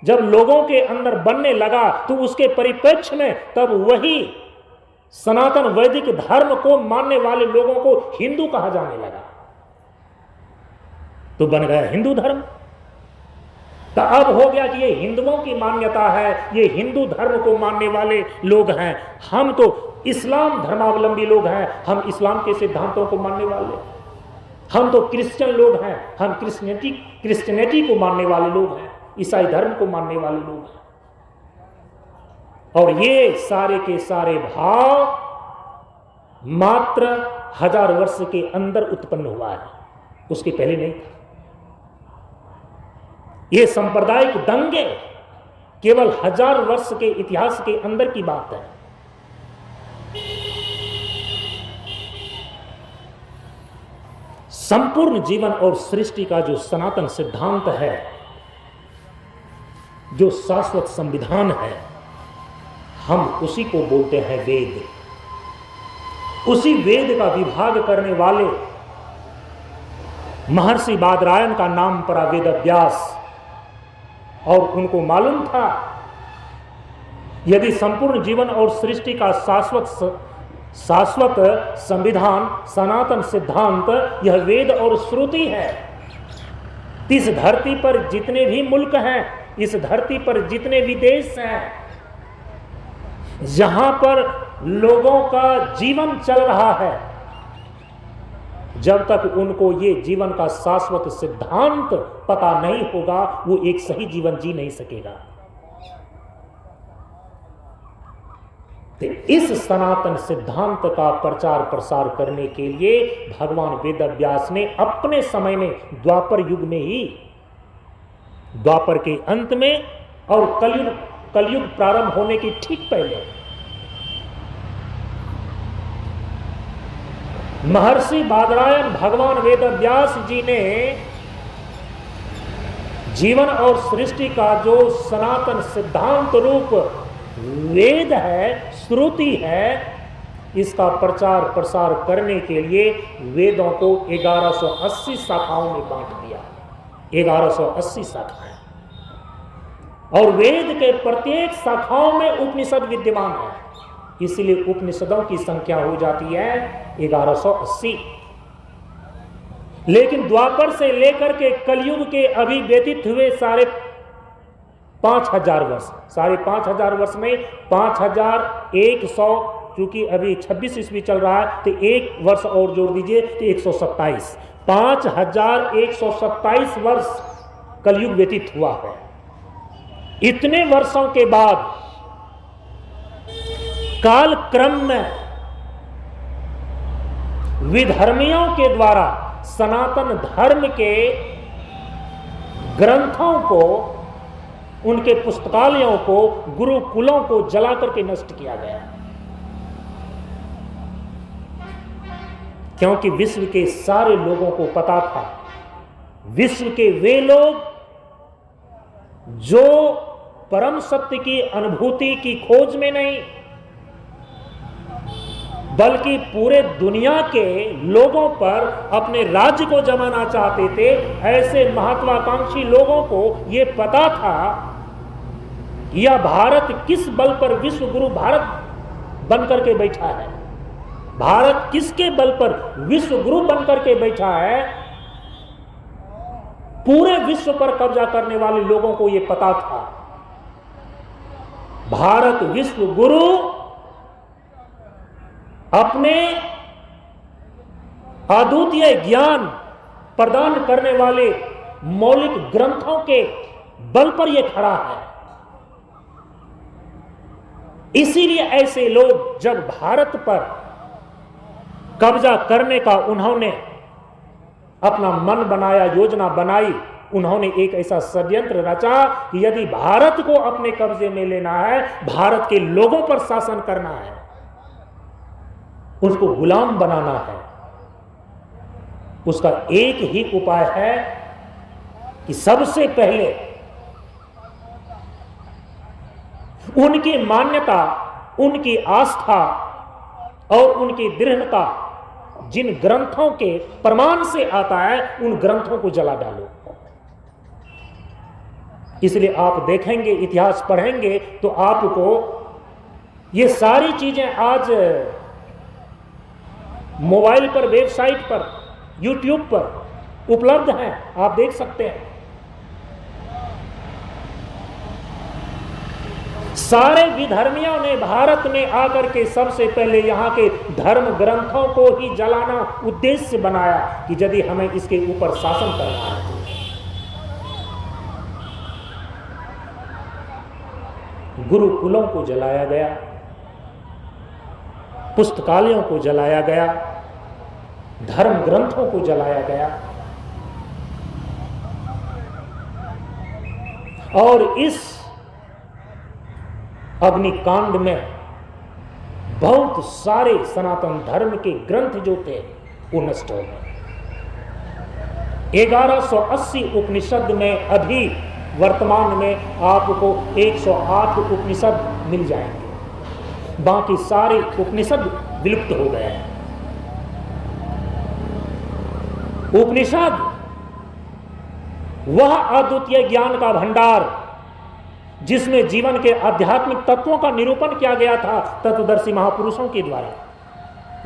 जब लोगों के अंदर बनने लगा तो उसके परिप्रेक्ष्य में तब वही सनातन वैदिक धर्म को मानने वाले लोगों को हिंदू कहा जाने लगा, तो बन गया हिंदू धर्म। तो अब हो गया कि ये हिंदुओं की मान्यता है, ये हिंदू धर्म को मानने वाले लोग हैं। हम तो इस्लाम धर्मावलंबी लोग हैं, हम इस्लाम के सिद्धांतों को मानने वाले। हम तो क्रिश्चियन लोग हैं, हम क्रिश्चियनिटी को मानने वाले लोग हैं, ईसाई धर्म को मानने वाले लोग हैं। और ये सारे के सारे भाव मात्र 1000 वर्ष के अंदर उत्पन्न हुआ है, उसके पहले नहीं था। ये सांप्रदायिक दंगे केवल 1000 वर्ष के इतिहास के अंदर की बात है। संपूर्ण जीवन और सृष्टि का जो सनातन सिद्धांत है, जो शाश्वत संविधान है, हम उसी को बोलते हैं वेद। उसी वेद का विभाग करने वाले महर्षि बादरायण का नाम पड़ा वेदव्यास, और उनको मालूम था यदि संपूर्ण जीवन और सृष्टि का शाश्वत संविधान, सनातन सिद्धांत यह वेद और श्रुति है। इस धरती पर जितने भी मुल्क हैं, इस धरती पर जितने भी देश हैं, जहां पर लोगों का जीवन चल रहा है, जब तक उनको ये जीवन का शाश्वत सिद्धांत पता नहीं होगा वो एक सही जीवन जी नहीं सकेगा। तो इस सनातन सिद्धांत का प्रचार प्रसार करने के लिए भगवान वेदव्यास ने अपने समय में द्वापर युग में ही, द्वापर के अंत में और कलयुग प्रारंभ होने के ठीक पहले महर्षि बादरायण भगवान वेदव्यास जी ने जीवन और सृष्टि का जो सनातन सिद्धांत रूप वेद है, श्रुति है, इसका प्रचार प्रसार करने के लिए वेदों को 1180 शाखाओं में बांट दिया। 1180 शाखाएं, और वेद के प्रत्येक शाखाओं में उपनिषद विद्यमान है, इसलिए उपनिषदों की संख्या हो जाती है 1180। लेकिन द्वापर से लेकर के कलयुग के अभी व्यतीत हुए 5,500 वर्ष, 5,500 वर्ष में 5,100, चूंकि अभी 26 ईस्वी चल रहा है तो एक वर्ष और जोड़ दीजिए तो 127, 5,127 वर्ष कलयुग व्यतीत हुआ है। इतने वर्षों के बाद काल क्रम में विधर्मियों के द्वारा सनातन धर्म के ग्रंथों को, उनके पुस्तकालयों को, गुरुकुलों को जला करके नष्ट किया गया, क्योंकि विश्व के सारे लोगों को पता था, विश्व के वे लोग जो परम सत्य की अनुभूति की खोज में नहीं, बल्कि पूरे दुनिया के लोगों पर अपने राज्य को जमाना चाहते थे। ऐसे महत्वाकांक्षी लोगों को यह पता था यह भारत किस बल पर विश्व गुरु भारत बनकर के बैठा है, भारत किसके बल पर विश्व गुरु बनकर के बैठा है। पूरे विश्व पर कब्जा करने वाले लोगों को यह पता था भारत विश्व गुरु अपने अद्वितीय ज्ञान प्रदान करने वाले मौलिक ग्रंथों के बल पर यह खड़ा है। इसीलिए ऐसे लोग जब भारत पर कब्जा करने का उन्होंने अपना मन बनाया, योजना बनाई, उन्होंने एक ऐसा षड्यंत्र रचा कि यदि भारत को अपने कब्जे में लेना है, भारत के लोगों पर शासन करना है, उसको गुलाम बनाना है, उसका एक ही उपाय है कि सबसे पहले उनकी मान्यता, उनकी आस्था और उनकी दृढ़ता जिन ग्रंथों के प्रमाण से आता है, उन ग्रंथों को जला डालो। इसलिए आप देखेंगे, इतिहास पढ़ेंगे तो आपको ये सारी चीजें आज मोबाइल पर, वेबसाइट पर, यूट्यूब पर उपलब्ध हैं, आप देख सकते हैं। सारे विधर्मियों ने भारत में आकर के सबसे पहले यहां के धर्म ग्रंथों को ही जलाना उद्देश्य बनाया कि यदि हमें इसके ऊपर शासन करना है। गुरुकुलों को जलाया गया, पुस्तकालयों को जलाया गया, धर्म ग्रंथों को जलाया गया और इस अग्निकांड में बहुत सारे सनातन धर्म के ग्रंथ जो थे वो नष्ट हो गए। 1180 उपनिषद में अभी वर्तमान में आपको 108 उपनिषद मिल जाएंगे, बाकी सारे उपनिषद विलुप्त हो गए हैं। उपनिषद वह अद्वितीय ज्ञान का भंडार जिसमें जीवन के आध्यात्मिक तत्वों का निरूपण किया गया था तत्वदर्शी महापुरुषों के द्वारा।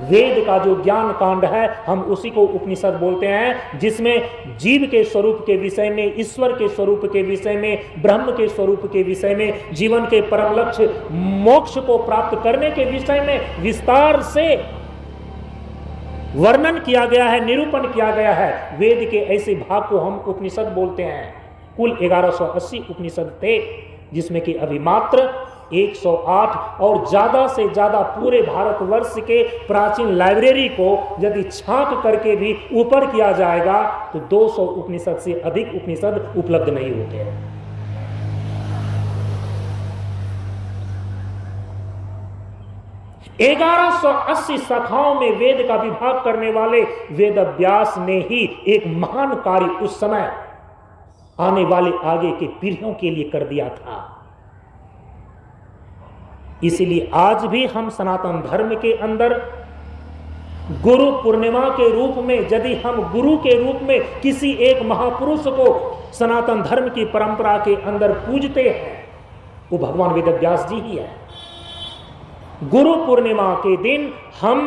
वेद का जो ज्ञान कांड है हम उसी को उपनिषद बोलते हैं, जिसमें जीव के स्वरूप के विषय में, ईश्वर के स्वरूप के विषय में, ब्रह्म के स्वरूप के विषय में, जीवन के परम लक्ष्य मोक्ष को प्राप्त करने के विषय में विस्तार से वर्णन किया गया है, निरूपण किया गया है। वेद के ऐसे भाग को हम उपनिषद बोलते हैं। कुल 1180 उपनिषद थे, जिसमें कि अभी मात्र 108 और ज्यादा से ज्यादा पूरे भारतवर्ष के प्राचीन लाइब्रेरी को यदि छांक करके भी ऊपर किया जाएगा तो 200 उपनिषद से अधिक उपनिषद उपलब्ध नहीं होते हैं। – 1180 शाखाओं में वेद का विभाग करने वाले वेद व्यास ने ही एक महान कार्य उस समय आने वाले आगे के पीढ़ियों के लिए कर दिया था। इसलिए आज भी हम सनातन धर्म के अंदर गुरु पूर्णिमा के रूप में यदि हम गुरु के रूप में किसी एक महापुरुष को सनातन धर्म की परंपरा के अंदर पूजते हैं, वो भगवान वेदव्यास जी ही है। गुरु पूर्णिमा के दिन हम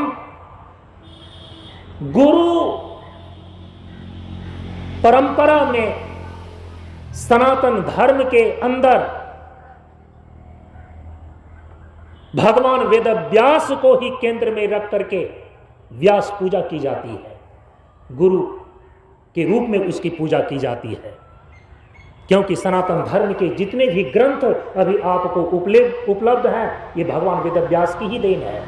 गुरु परंपरा में सनातन धर्म के अंदर भगवान वेदव्यास को ही केंद्र में रख करके व्यास पूजा की जाती है, गुरु के रूप में उसकी पूजा की जाती है। क्योंकि सनातन धर्म के जितने भी ग्रंथ अभी आपको उपलब्ध हैं, ये भगवान वेदव्यास की ही देन है।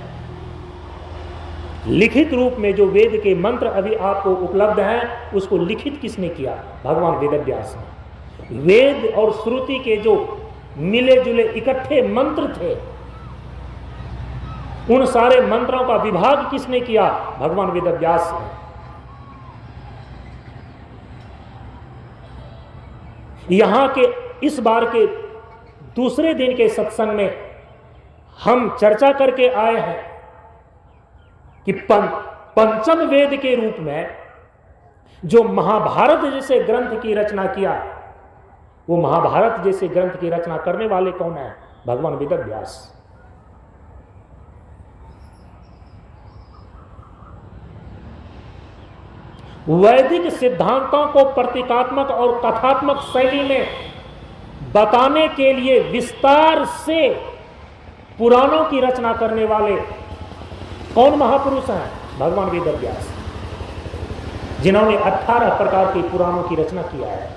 लिखित रूप में जो वेद के मंत्र अभी आपको उपलब्ध हैं, उसको लिखित किसने किया? भगवान वेदव्यास ने। वेद और श्रुति के जो मिले जुले इकट्ठे मंत्र थे, उन सारे मंत्रों का विभाग किसने किया? भगवान वेदव्यास ने। यहां के इस बार के दूसरे दिन के सत्संग में हम चर्चा करके आए हैं कि पंचम वेद के रूप में जो महाभारत जैसे ग्रंथ की रचना किया, वो महाभारत जैसे ग्रंथ की रचना करने वाले कौन है? भगवान वेदव्यास। वैदिक सिद्धांतों को प्रतीकात्मक और कथात्मक शैली में बताने के लिए विस्तार से पुराणों की रचना करने वाले कौन महापुरुष हैं? भगवान वेदव्यास, जिन्होंने 18 प्रकार के पुराणों की रचना किया है।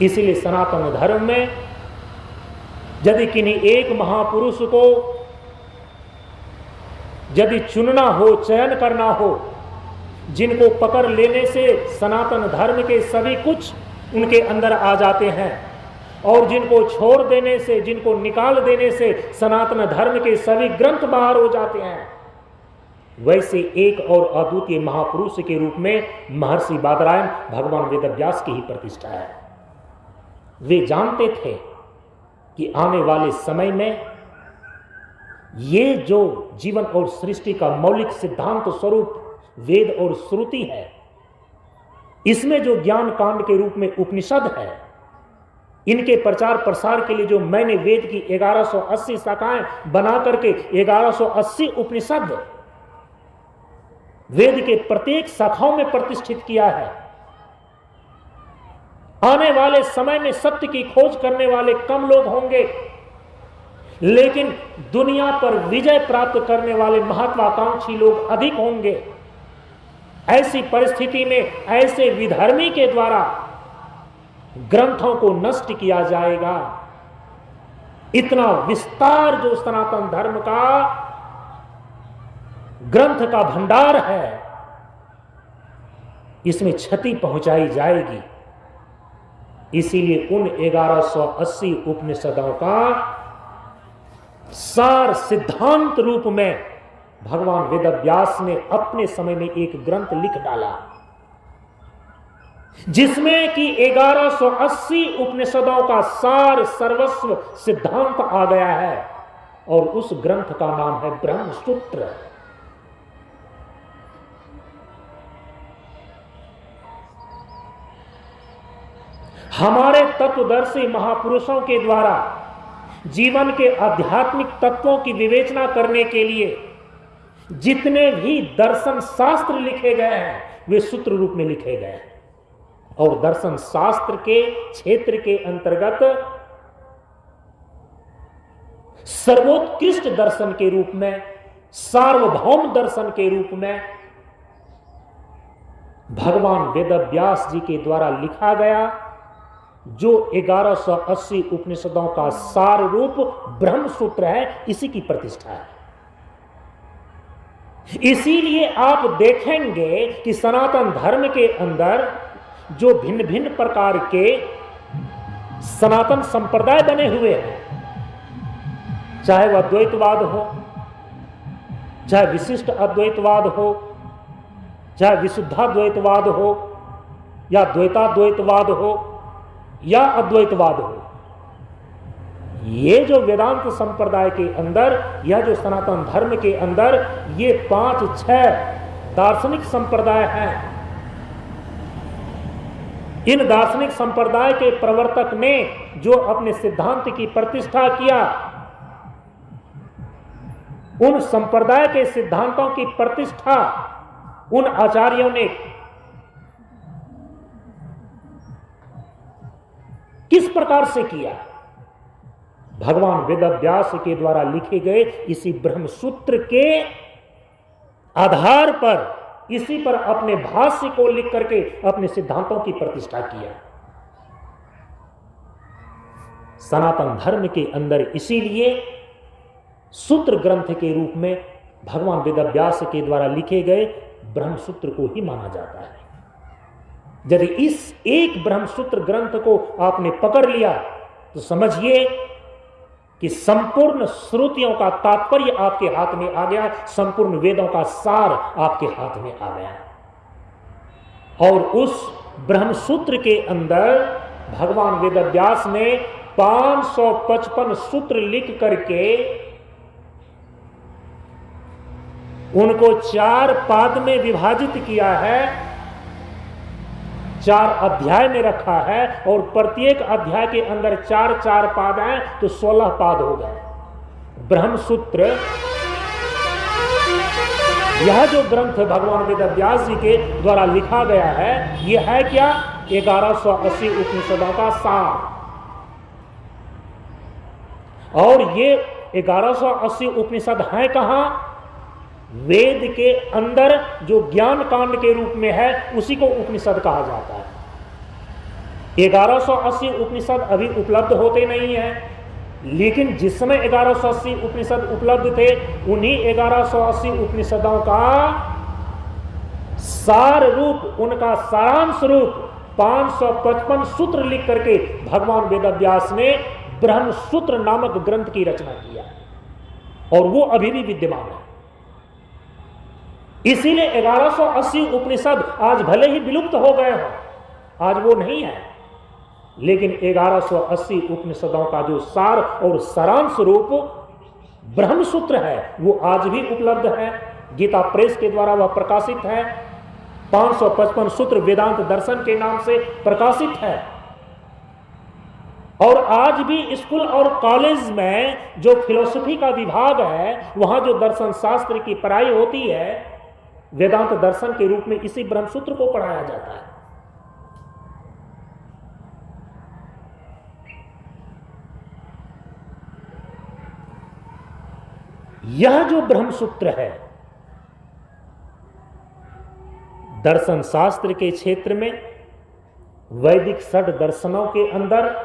इसलिए सनातन धर्म में यदि किन्हीं एक महापुरुष को यदि चुनना हो, चयन करना हो, जिनको पकड़ लेने से सनातन धर्म के सभी कुछ उनके अंदर आ जाते हैं, और जिनको छोड़ देने से, जिनको निकाल देने से सनातन धर्म के सभी ग्रंथ बाहर हो जाते हैं, वैसे एक और अद्वितीय महापुरुष के रूप में महर्षि बादरायण भगवान वेदव्यास की ही प्रतिष्ठा है। वे जानते थे कि आने वाले समय में ये जो जीवन और सृष्टि का मौलिक सिद्धांत स्वरूप वेद और श्रुति है, इसमें जो ज्ञान कांड के रूप में उपनिषद है, इनके प्रचार प्रसार के लिए जो मैंने वेद की 1180 शाखाएं बना करके 1180 उपनिषद वेद के प्रत्येक शाखाओं में प्रतिष्ठित किया है, आने वाले समय में सत्य की खोज करने वाले कम लोग होंगे, लेकिन दुनिया पर विजय प्राप्त करने वाले महत्वाकांक्षी लोग अधिक होंगे। ऐसी परिस्थिति में ऐसे विधर्मी के द्वारा ग्रंथों को नष्ट किया जाएगा। इतना विस्तार जो सनातन धर्म का ग्रंथ का भंडार है, इसमें क्षति पहुंचाई जाएगी। इसीलिए उन 1180 उपनिषदों का सार सिद्धांत रूप में भगवान वेदव्यास ने अपने समय में एक ग्रंथ लिख डाला, जिसमें कि 1180 उपनिषदों का सार सर्वस्व सिद्धांत आ गया है, और उस ग्रंथ का नाम है ब्रह्मसूत्र। हमारे तत्वदर्शी महापुरुषों के द्वारा जीवन के आध्यात्मिक तत्वों की विवेचना करने के लिए जितने भी दर्शन शास्त्र लिखे गए हैं, वे सूत्र रूप में लिखे गए हैं। और दर्शन शास्त्र के क्षेत्र के अंतर्गत सर्वोत्कृष्ट दर्शन के रूप में, सार्वभौम दर्शन के रूप में भगवान वेदव्यास जी के द्वारा लिखा गया जो 1180 उपनिषदों का सार रूप ब्रह्मसूत्र है, इसी की प्रतिष्ठा है। इसीलिए आप देखेंगे कि सनातन धर्म के अंदर जो भिन्न भिन्न प्रकार के सनातन संप्रदाय बने हुए हैं, चाहे वह द्वैतवाद हो, चाहे विशिष्ट अद्वैतवाद हो, चाहे विशुद्धाद्वैतवाद हो, या द्वैताद्वैतवाद हो, या अद्वैतवाद हो, ये जो वेदांत संप्रदाय के अंदर या जो सनातन धर्म के अंदर ये 5-6 दार्शनिक संप्रदाय हैं। इन दार्शनिक संप्रदाय के प्रवर्तक ने जो अपने सिद्धांत की प्रतिष्ठा किया, उन संप्रदाय के सिद्धांतों की प्रतिष्ठा उन आचार्यों ने किस प्रकार से किया? भगवान वेदव्यास के द्वारा लिखे गए इसी ब्रह्मसूत्र के आधार पर, इसी पर अपने भाष्य को लिख करके अपने सिद्धांतों की प्रतिष्ठा किया। सनातन धर्म के अंदर इसीलिए सूत्र ग्रंथ के रूप में भगवान वेदव्यास के द्वारा लिखे गए ब्रह्मसूत्र को ही माना जाता है। यदि इस एक ब्रह्मसूत्र ग्रंथ को आपने पकड़ लिया तो समझिए कि संपूर्ण श्रुतियों का तात्पर्य आपके हाथ में आ गया, संपूर्ण वेदों का सार आपके हाथ में आ गया। और उस ब्रह्मसूत्र के अंदर भगवान वेदव्यास ने 555 सूत्र लिख करके उनको 4 पाद में विभाजित किया है, 4 अध्याय में रखा है, और प्रत्येक अध्याय के अंदर 4-4 पाद हैं, तो 16 पाद हो गए। ब्रह्मसूत्र, यह जो ग्रंथ भगवान वेदव्यास जी के द्वारा लिखा गया है, यह है क्या? 1180 उपनिषदों का सार। और ये 1180 उपनिषद हैं कहां? वेद के अंदर जो ज्ञान कांड के रूप में है, उसी को उपनिषद कहा जाता है। 1180 उपनिषद अभी उपलब्ध होते नहीं हैं, लेकिन जिस समय 1180 उपनिषद उपलब्ध थे, उन्हीं 1180 उपनिषदों का सार रूप, उनका सारांश रूप 555 सूत्र लिख करके भगवान वेदव्यास ने ब्रह्मसूत्र नामक ग्रंथ की रचना किया, और वो अभी भी विद्यमान है। इसीलिए 1180 उपनिषद आज भले ही विलुप्त हो गए हो, आज वो नहीं है, लेकिन 1180 उपनिषदों का जो सार और सारांश रूप ब्रह्मसूत्र है, वो आज भी उपलब्ध है। गीता प्रेस के द्वारा वह प्रकाशित है। 555 सूत्र वेदांत दर्शन के नाम से प्रकाशित है। और आज भी स्कूल और कॉलेज में जो फिलोसफी का विभाग है, वहां जो दर्शन शास्त्र की पढ़ाई होती है, वेदांत दर्शन के रूप में इसी ब्रह्मसूत्र को पढ़ाया जाता है। यह जो ब्रह्मसूत्र है, दर्शन शास्त्र के क्षेत्र में वैदिक षड दर्शनों के अंदर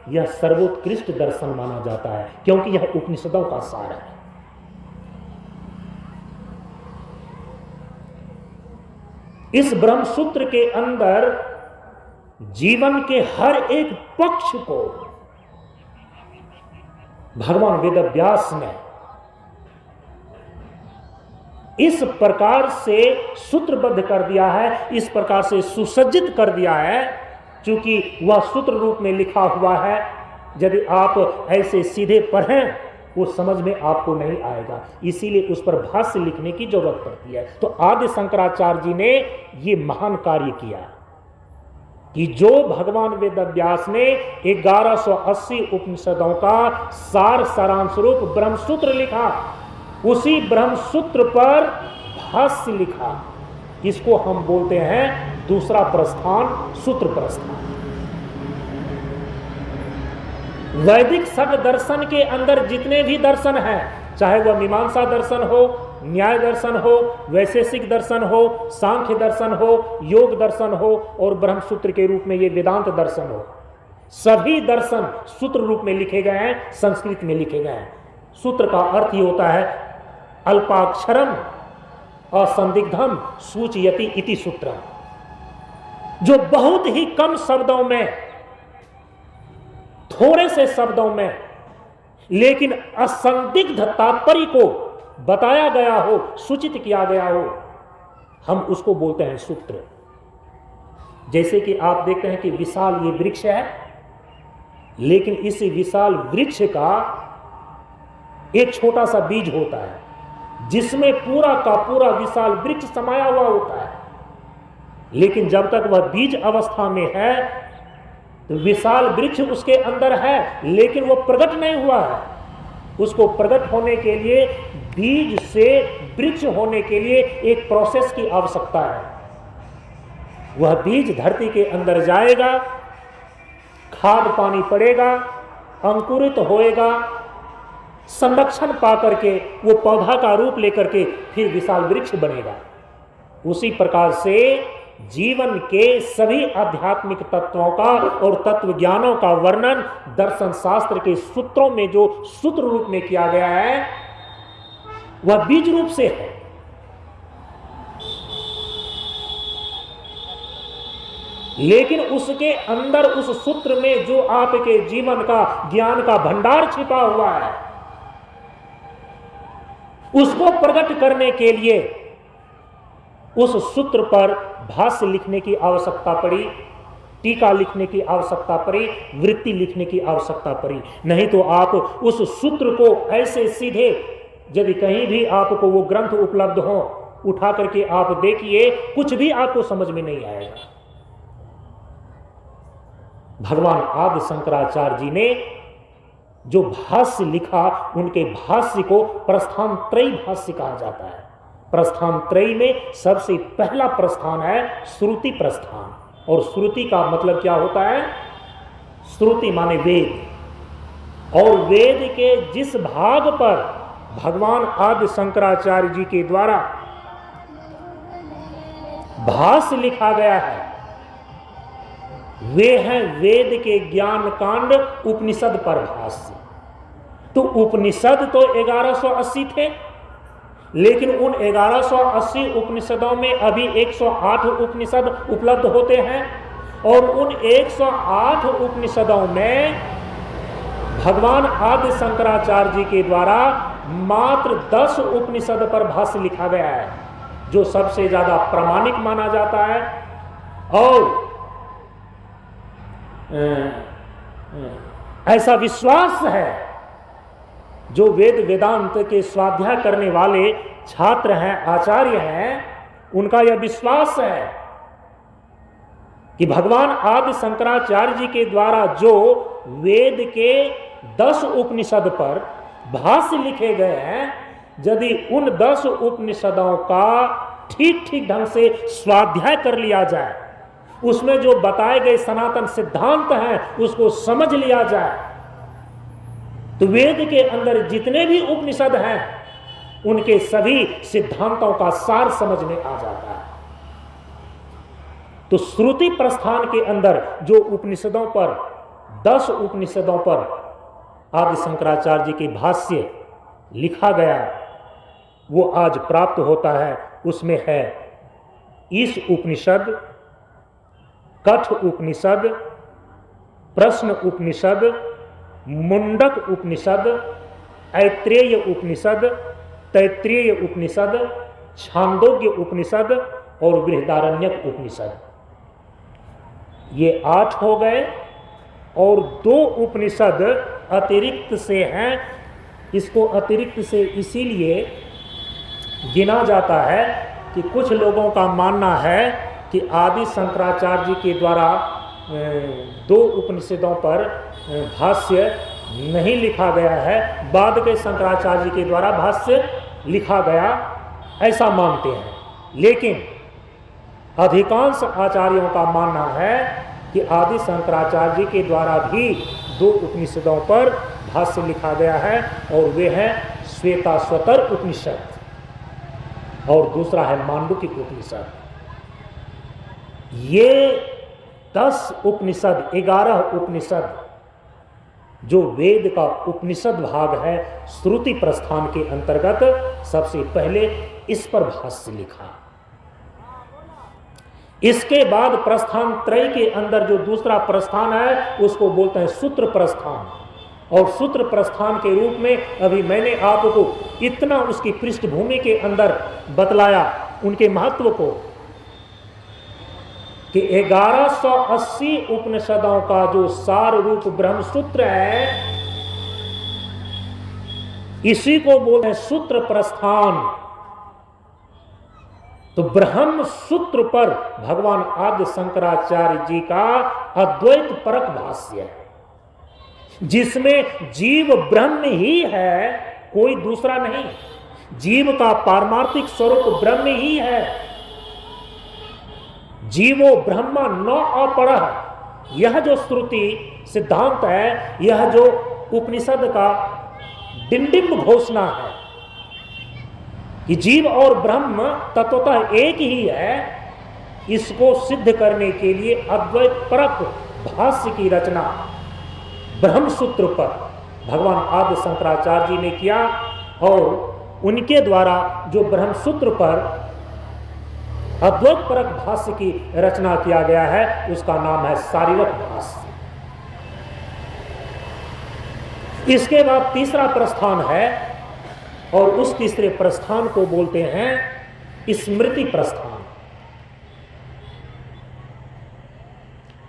यह सर्वोत्कृष्ट दर्शन माना जाता है, क्योंकि यह उपनिषदों का सार है। इस ब्रह्मसूत्र के अंदर जीवन के हर एक पक्ष को भगवान वेदव्यास ने इस प्रकार से सूत्रबद्ध कर दिया है, इस प्रकार से सुसज्जित कर दिया है, क्योंकि वह सूत्र रूप में लिखा हुआ है। यदि आप ऐसे सीधे पढ़ें, वो समझ में आपको नहीं आएगा, इसीलिए उस पर भाष्य लिखने की जरूरत पड़ती है। तो आदि शंकराचार्य जी ने ये महान कार्य किया कि जो भगवान वेदव्यास ने 1180 उपनिषदों का सार सारांश रूप ब्रह्मसूत्र लिखा, उसी ब्रह्मसूत्र पर भाष्य लिखा। इसको हम बोलते हैं दूसरा प्रस्थान, सूत्र प्रस्थान। वैदिक षड दर्शन के अंदर जितने भी दर्शन हैं, चाहे वह मीमांसा दर्शन हो, न्याय दर्शन हो, वैशेषिक दर्शन हो, सांख्य दर्शन हो, योग दर्शन हो, और ब्रह्मसूत्र के रूप में ये वेदांत दर्शन हो, सभी दर्शन सूत्र रूप में लिखे गए हैं, संस्कृत में लिखे गए हैं। सूत्र का अर्थ ही होता है अल्पाक्षरम असंदिग्धम सूचयति इति सूत्रम, जो बहुत ही कम शब्दों में, थोड़े से शब्दों में, लेकिन असंदिग्ध तात्पर्य को बताया गया हो, सूचित किया गया हो, हम उसको बोलते हैं सूत्र। जैसे कि आप देखते हैं कि विशाल ये वृक्ष है, लेकिन इस विशाल वृक्ष का एक छोटा सा बीज होता है, जिसमें पूरा का पूरा विशाल वृक्ष समाया हुआ होता है। लेकिन जब तक वह बीज अवस्था में है, तो विशाल वृक्ष उसके अंदर है, लेकिन वो प्रकट नहीं हुआ है। उसको प्रकट होने के लिए, बीज से वृक्ष होने के लिए एक प्रोसेस की आवश्यकता है। वह बीज धरती के अंदर जाएगा, खाद पानी पड़ेगा, अंकुरित होएगा, संरक्षण पा करके वो पौधा का रूप लेकर के फिर विशाल वृक्ष बनेगा। उसी प्रकार से जीवन के सभी आध्यात्मिक तत्वों का और तत्व ज्ञानों का वर्णन दर्शन शास्त्र के सूत्रों में जो सूत्र रूप में किया गया है, वह बीज रूप से है। लेकिन उसके अंदर, उस सूत्र में जो आपके जीवन का ज्ञान का भंडार छिपा हुआ है, उसको प्रकट करने के लिए उस सूत्र पर भाष्य लिखने की आवश्यकता पड़ी, टीका लिखने की आवश्यकता पड़ी, वृत्ति लिखने की आवश्यकता पड़ी। नहीं तो आप उस सूत्र को ऐसे सीधे यदि कहीं भी आपको वो ग्रंथ उपलब्ध हो, उठा करके आप देखिए, कुछ भी आपको समझ में नहीं आएगा। भगवान आदि शंकराचार्य जी ने जो भाष्य लिखा, उनके भाष्य को प्रस्थान त्रयी भाष्य कहा जाता है। प्रस्थान त्रयी में सबसे पहला प्रस्थान है श्रुति प्रस्थान। और श्रुति का मतलब क्या होता है? श्रुति माने वेद। और वेद के जिस भाग पर भगवान आदि शंकराचार्य जी के द्वारा भाष्य लिखा गया है, वे हैं वेद के ज्ञान कांड उपनिषद पर भाष्य। तो उपनिषद तो 1180 थे, लेकिन उन 1180 उपनिषदों में अभी 108 उपनिषद उपलब्ध होते हैं। और उन 108 उपनिषदों में भगवान आदि शंकराचार्य जी के द्वारा मात्र 10 उपनिषद पर भाष्य लिखा गया है, जो सबसे ज्यादा प्रामाणिक माना जाता है। और ऐसा विश्वास है, जो वेद वेदांत के स्वाध्याय करने वाले छात्र हैं, आचार्य हैं, उनका यह विश्वास है कि भगवान आदि शंकराचार्य जी के द्वारा जो वेद के 10 उपनिषद पर भाष्य लिखे गए हैं, यदि उन 10 उपनिषदों का ठीक ठीक ढंग से स्वाध्याय कर लिया जाए, उसमें जो बताए गए सनातन सिद्धांत हैं उसको समझ लिया जाए, तो वेद के अंदर जितने भी उपनिषद हैं उनके सभी सिद्धांतों का सार समझ में आ जाता है। तो श्रुति प्रस्थान के अंदर जो उपनिषदों पर 10 उपनिषदों पर आदि शंकराचार्य जी के भाष्य लिखा गया, वो आज प्राप्त होता है। उसमें है ईश उपनिषद, कठ उपनिषद, प्रश्न उपनिषद, मुंडक उपनिषद, ऐत्रेय उपनिषद, तैत्रेय उपनिषद, छांदोग्य उपनिषद और बृहदारण्यक उपनिषद। ये 8 हो गए। और 2 उपनिषद अतिरिक्त से हैं। इसको अतिरिक्त से इसीलिए गिना जाता है कि कुछ लोगों का मानना है कि आदि शंकराचार्य जी के द्वारा 2 उपनिषदों पर भाष्य नहीं लिखा गया है, बाद के शंकराचार्य जी के द्वारा भाष्य लिखा गया, ऐसा मानते हैं। लेकिन अधिकांश आचार्यों का मानना है कि आदि शंकराचार्य जी के द्वारा भी 2 उपनिषदों पर भाष्य लिखा गया है, और वे हैं श्वेताश्वतर उपनिषद और दूसरा है मांडुक्य उपनिषद। ये 10 उपनिषद, 11 उपनिषद जो वेद का उपनिषद भाग है, श्रुति प्रस्थान के अंतर्गत सबसे पहले इस पर भाष्य लिखा। इसके बाद प्रस्थान त्रय के अंदर जो दूसरा प्रस्थान है उसको बोलते हैं सूत्र प्रस्थान। और सूत्र प्रस्थान के रूप में अभी मैंने आपको इतना उसकी पृष्ठभूमि के अंदर बतलाया, उनके महत्व को, कि 1180 उपनिषदों का जो सार रूप ब्रह्मसूत्र है, इसी को बोलते हैं सूत्र प्रस्थान। तो ब्रह्म सूत्र पर भगवान आदि शंकराचार्य जी का अद्वैत परक भाष्य है, जिसमें जीव ब्रह्म ही है, कोई दूसरा नहीं। जीव का पारमार्थिक स्वरूप ब्रह्म ही है। जीवो ब्रह्मा न अपरः, यह जो श्रुति सिद्धांत है, यह जो उपनिषद का डिंडिम घोषणा है कि जीव और ब्रह्म तत्वतः एक ही है, इसको सिद्ध करने के लिए अद्वैत परक भाष्य की रचना ब्रह्मसूत्र पर भगवान आदि शंकराचार्य जी ने किया। और उनके द्वारा जो ब्रह्मसूत्र पर अद्वैत परक भाष्य की रचना किया गया है, उसका नाम है शारीरक भाष्य। इसके बाद तीसरा प्रस्थान है, और उस तीसरे प्रस्थान को बोलते हैं स्मृति प्रस्थान।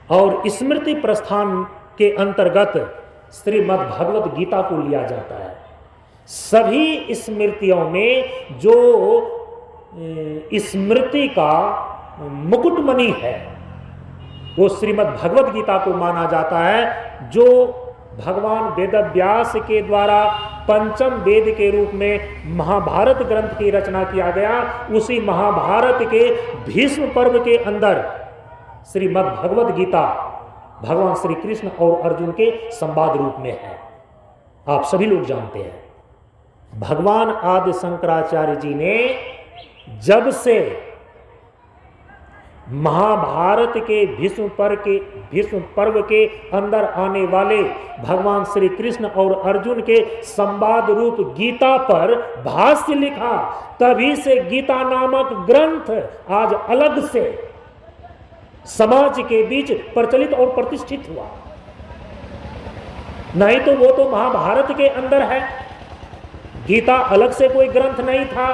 और स्मृति प्रस्थान के अंतर्गत श्रीमद् भगवत गीता को लिया जाता है। सभी स्मृतियों में जो स्मृति का मुकुटमणि है वो श्रीमद् भगवद गीता को माना जाता है, जो भगवान वेदव्यास के द्वारा पंचम वेद के रूप में महाभारत ग्रंथ की रचना किया गया। उसी महाभारत के भीष्म पर्व के अंदर श्रीमद् भगवद गीता भगवान श्री कृष्ण और अर्जुन के संवाद रूप में है। आप सभी लोग जानते हैं भगवान आदि शंकराचार्य जी ने जब से महाभारत के भीष्म पर्व के अंदर आने वाले भगवान श्री कृष्ण और अर्जुन के संवाद रूप गीता पर भाष्य लिखा, तभी से गीता नामक ग्रंथ आज अलग से समाज के बीच प्रचलित और प्रतिष्ठित हुआ। नहीं तो वो तो महाभारत के अंदर है, गीता अलग से कोई ग्रंथ नहीं था।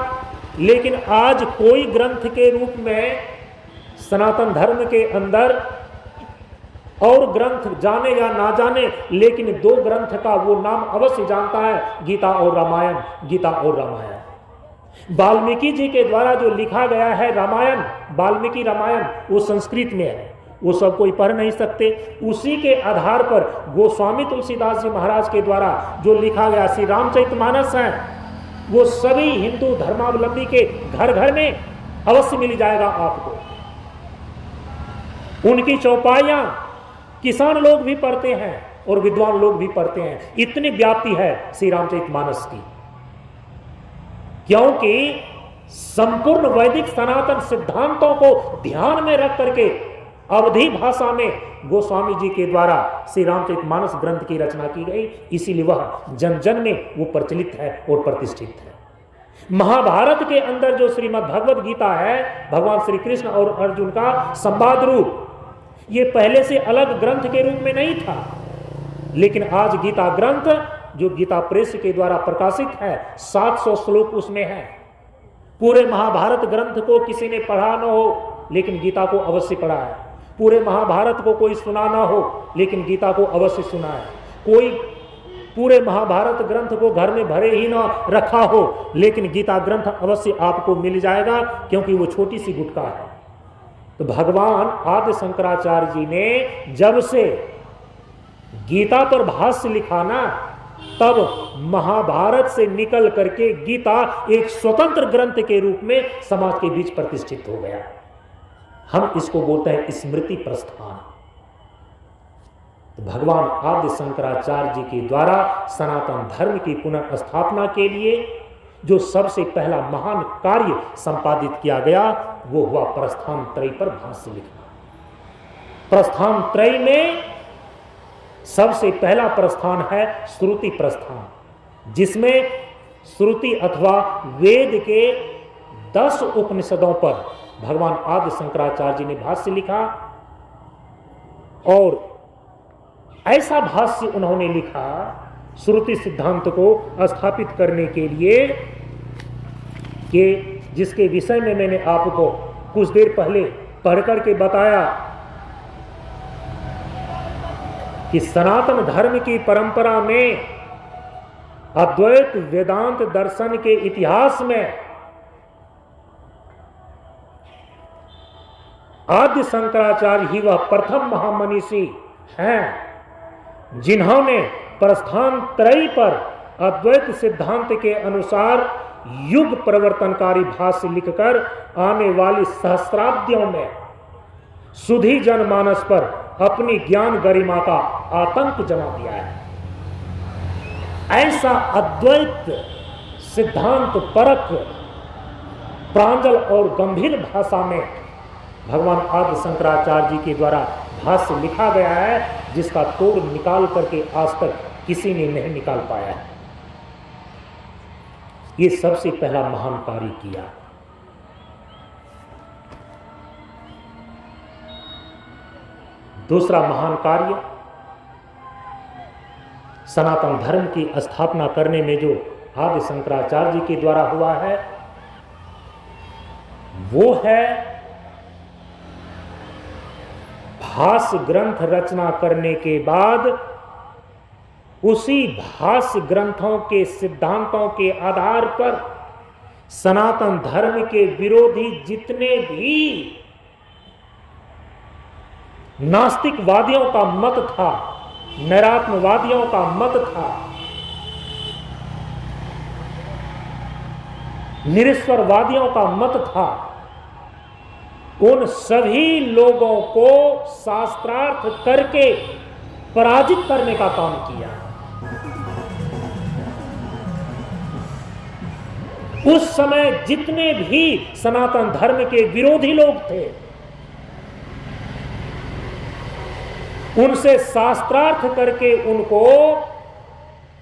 लेकिन आज कोई ग्रंथ के रूप में सनातन धर्म के अंदर और ग्रंथ जाने या ना जाने, लेकिन दो ग्रंथ का वो नाम अवश्य जानता है, गीता और रामायण, गीता और रामायण। वाल्मीकि जी के द्वारा जो लिखा गया है रामायण, वाल्मीकि रामायण, वो संस्कृत में है, वो सब कोई पढ़ नहीं सकते। उसी के आधार पर गोस्वामी तुलसीदास जी महाराज के द्वारा जो लिखा गया श्री रामचरितमानस है, वो सभी हिंदू धर्मावलंबी के घर घर में अवश्य मिल जाएगा आपको। उनकी चौपाइयां किसान लोग भी पढ़ते हैं और विद्वान लोग भी पढ़ते हैं, इतनी व्याप्ति है श्री रामचरितमानस की। क्योंकि संपूर्ण वैदिक सनातन सिद्धांतों को ध्यान में रख करके अवधी भाषा में गोस्वामी जी के द्वारा श्री रामचरितमानस ग्रंथ की रचना की गई, इसीलिए वह जन जन में वो प्रचलित है और प्रतिष्ठित है। महाभारत के अंदर जो श्रीमद् भगवद गीता है, भगवान श्री कृष्ण और अर्जुन का संवाद रूप, ये पहले से अलग ग्रंथ के रूप में नहीं था। लेकिन आज गीता ग्रंथ जो गीता प्रेस के द्वारा प्रकाशित है, 700 श्लोक उसमें है। पूरे महाभारत ग्रंथ को किसी ने पढ़ा न हो, लेकिन गीता को अवश्य पढ़ा है। पूरे महाभारत को कोई सुना ना हो, लेकिन गीता को अवश्य सुना है। कोई पूरे महाभारत ग्रंथ को घर में भरे ही ना रखा हो, लेकिन गीता ग्रंथ अवश्य आपको मिल जाएगा, क्योंकि वो छोटी सी गुटका है। तो भगवान आदि शंकराचार्य जी ने जब से गीता पर भाष्य लिखा ना, तब महाभारत से निकल करके गीता एक स्वतंत्र ग्रंथ के रूप में समाज के बीच प्रतिष्ठित हो गया। हम इसको बोलते हैं स्मृति प्रस्थान। तो भगवान आदि शंकराचार्य जी के द्वारा सनातन धर्म की पुनर्स्थापना के लिए जो सबसे पहला महान कार्य संपादित किया गया, वो हुआ प्रस्थान त्रय पर भाष्य लिखना। प्रस्थान त्रय में सबसे पहला प्रस्थान है श्रुति प्रस्थान, जिसमें श्रुति अथवा वेद के 10 उपनिषदों पर भगवान आदि शंकराचार्य जी ने भाष्य लिखा। और ऐसा भाष्य उन्होंने लिखा श्रुति सिद्धांत को स्थापित करने के लिए, कि जिसके विषय में मैंने आपको कुछ देर पहले पढ़ करके बताया कि सनातन धर्म की परंपरा में अद्वैत वेदांत दर्शन के इतिहास में आदि शंकराचार्य ही वह प्रथम महामनीषी हैं जिन्होंने प्रस्थान त्रय पर अद्वैत सिद्धांत के अनुसार युग परिवर्तनकारी भाष्य लिखकर आने वाली सहस्राब्दियों में सुधी जनमानस पर अपनी ज्ञान गरिमा का आतंक जमा दिया है। ऐसा अद्वैत सिद्धांत परक प्रांजल और गंभीर भाषा में भगवान आदि शंकराचार्य जी के द्वारा भाष्य लिखा गया है, जिसका तोड़ निकाल करके आज तक किसी ने नहीं निकाल पाया है। ये सबसे पहला महान कार्य किया। दूसरा महान कार्य सनातन धर्म की स्थापना करने में जो आदि शंकराचार्य जी के द्वारा हुआ है, वो है भाष्य ग्रंथ रचना करने के बाद उसी भाष्य ग्रंथों के सिद्धांतों के आधार पर सनातन धर्म के विरोधी जितने भी नास्तिकवादियों का मत था, नैरात्मवादियों का मत था, निरीश्वरवादियों का मत था, उन सभी लोगों को शास्त्रार्थ करके पराजित करने का काम किया। उस समय जितने भी सनातन धर्म के विरोधी लोग थे, उनसे शास्त्रार्थ करके उनको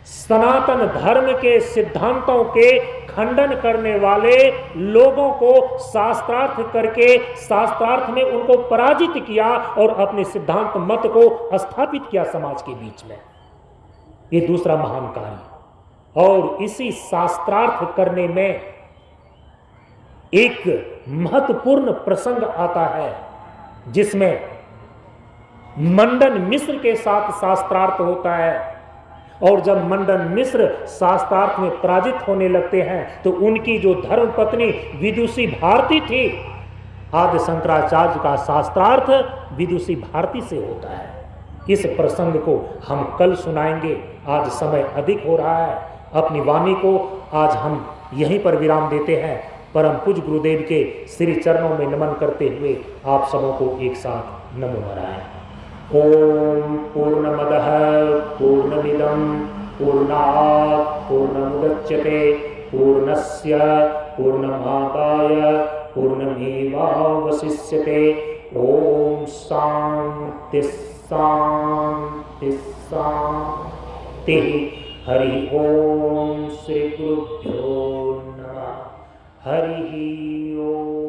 सनातन धर्म के सिद्धांतों के खंडन करने वाले लोगों को शास्त्रार्थ करके शास्त्रार्थ में उनको पराजित किया और अपने सिद्धांत मत को स्थापित किया समाज के बीच में। ये दूसरा महान कार्य। और इसी शास्त्रार्थ करने में एक महत्वपूर्ण प्रसंग आता है जिसमें मंडन मिश्र के साथ शास्त्रार्थ होता है। और जब मंडन मिश्र शास्त्रार्थ में पराजित होने लगते हैं तो उनकी जो धर्मपत्नी विदुषी भारती थी, आदि शंकराचार्य का शास्त्रार्थ विदुषी भारती से होता है। इस प्रसंग को हम कल सुनाएंगे, आज समय अधिक हो रहा है। अपनी वाणी को आज हम यहीं पर विराम देते हैं। परम पूज्य गुरुदेव के श्री चरणों में नमन करते हुए आप सबों को एक साथ नमो नारायण। ओम पूर्णमदः पूर्णमिदं पूर्णात् पूर्णमुदच्यते पूर्णस्य पूर्णमादाय पूर्णमेवावशिष्यते। ओम शांति शांति शांति। हरि ओम। श्री गुरुभ्यो नमः। हरि ओम।